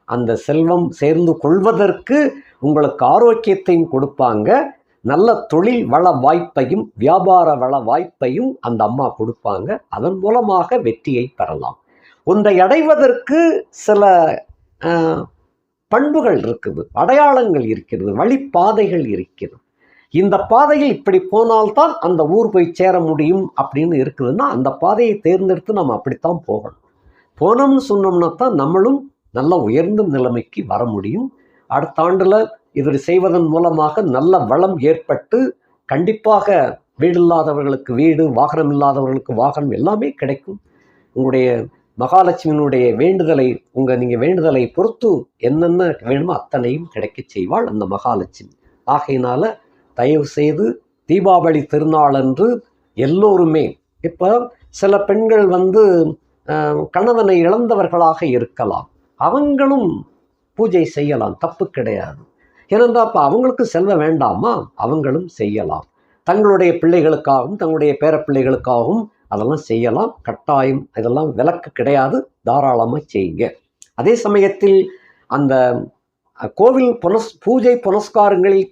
அந்த செல்வம் சேர்ந்து கொள்வதற்கு உங்களுக்கு ஆரோக்கியத்தையும் கொடுப்பாங்க. நல்ல தொழில் வள வாய்ப்பையும் வியாபார வள வாய்ப்பையும் அந்த அம்மா கொடுப்பாங்க. அதன் மூலமாக வெற்றியை பெறலாம். ஒன்றை அடைவதற்கு சில பண்புகள் இருக்குது, அடையாளங்கள் இருக்கிறது, வழிப்பாதைகள் இருக்கிறது. இந்த பாதையில் இப்படி போனால்தான் அந்த ஊர் போய் சேர முடியும் அப்படின்னு இருக்குதுன்னா அந்த பாதையை தேர்ந்தெடுத்து நம்ம அப்படித்தான் போகணும். போனோம்னு சொன்னோம்னா தான் நம்மளும் நல்ல உயர்ந்த நிலைமைக்கு வர முடியும். அடுத்த ஆண்டில் இது செய்வதன் மூலமாக நல்ல வளம் ஏற்பட்டு கண்டிப்பாக வீடு இல்லாதவர்களுக்கு வீடு, வாகனம் இல்லாதவர்களுக்கு வாகனம் எல்லாமே கிடைக்கும். உங்களுடைய மகாலட்சுமியினுடைய வேண்டுதலை நீங்கள் வேண்டுதலை பொறுத்து என்னென்ன வேணுமோ அத்தனையும் கிடைக்க செய்வாள் அந்த மகாலட்சுமி. ஆகையினால தயவு செய்து தீபாவளி திருநாளன்று எல்லோருமே, இப்போ சில பெண்கள் கணவனை இழந்தவர்களாக இருக்கலாம், அவங்களும் பூஜை செய்யலாம், தப்பு கிடையாது. ஏனென்றால் அப்போ அவங்களுக்கு செல்வ வேண்டாமா? அவங்களும் செய்யலாம். தங்களுடைய பிள்ளைகளுக்காகவும் தங்களுடைய பேரப்பிள்ளைகளுக்காகவும் அதெல்லாம் செய்யலாம். கட்டாயம் இதெல்லாம் விலக்கு கிடையாது, தாராளமாக செய்யுங்க. அதே சமயத்தில் அந்த கோவில் பூஜை புனஸ்காரங்களில்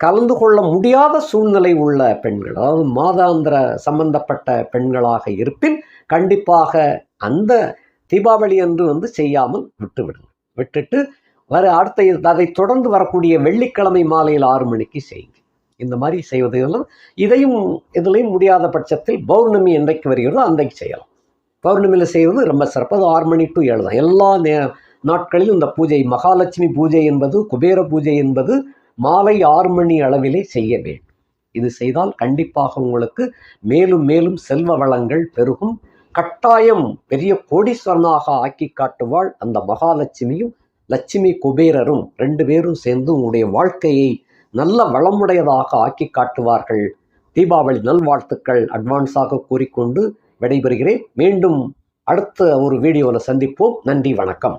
கலந்து கொள்ள முடியாத சூழ்நிலை உள்ள பெண்கள், அதாவது மாதாந்திர சம்பந்தப்பட்ட பெண்களாக இருப்பின் கண்டிப்பாக அந்த தீபாவளி அன்று செய்யாமல் விட்டுட்டு அடுத்த அதை தொடர்ந்து வரக்கூடிய வெள்ளிக்கிழமை மாலையில் 6 மணிக்கு செய்யுங்க. இந்த மாதிரி செய்வது இதுலையும் முடியாத பட்சத்தில் பௌர்ணமி என்றைக்கு வருகிறதோ அன்றைக்கு செய்யலாம். பௌர்ணமியில் செய்வது ரொம்ப சிறப்பு. அது 6 மணி to 7 தான். எல்லா நாட்களிலும் இந்த பூஜை, மகாலட்சுமி பூஜை என்பது, குபேர பூஜை என்பது மாலை 6 மணி அளவிலே செய்ய வேண்டும். இது செய்தால் கண்டிப்பாக உங்களுக்கு மேலும் மேலும் செல்வ வளங்கள் பெருகும். கட்டாயம் பெரிய கோடீஸ்வரனாக ஆக்கி காட்டுவாள் அந்த மகாலட்சுமியும். லட்சுமி குபேரரும் 2 பேரும் சேர்ந்து உங்களுடைய வாழ்க்கையை நல்ல வளமுடையதாக ஆக்கி காட்டுவார்கள். தீபாவளி நல்வாழ்த்துக்கள் அட்வான்ஸாக கூறிக்கொண்டு விடைபெறுகிறேன். மீண்டும் அடுத்த ஒரு வீடியோவில் சந்திப்போம். நன்றி, வணக்கம்.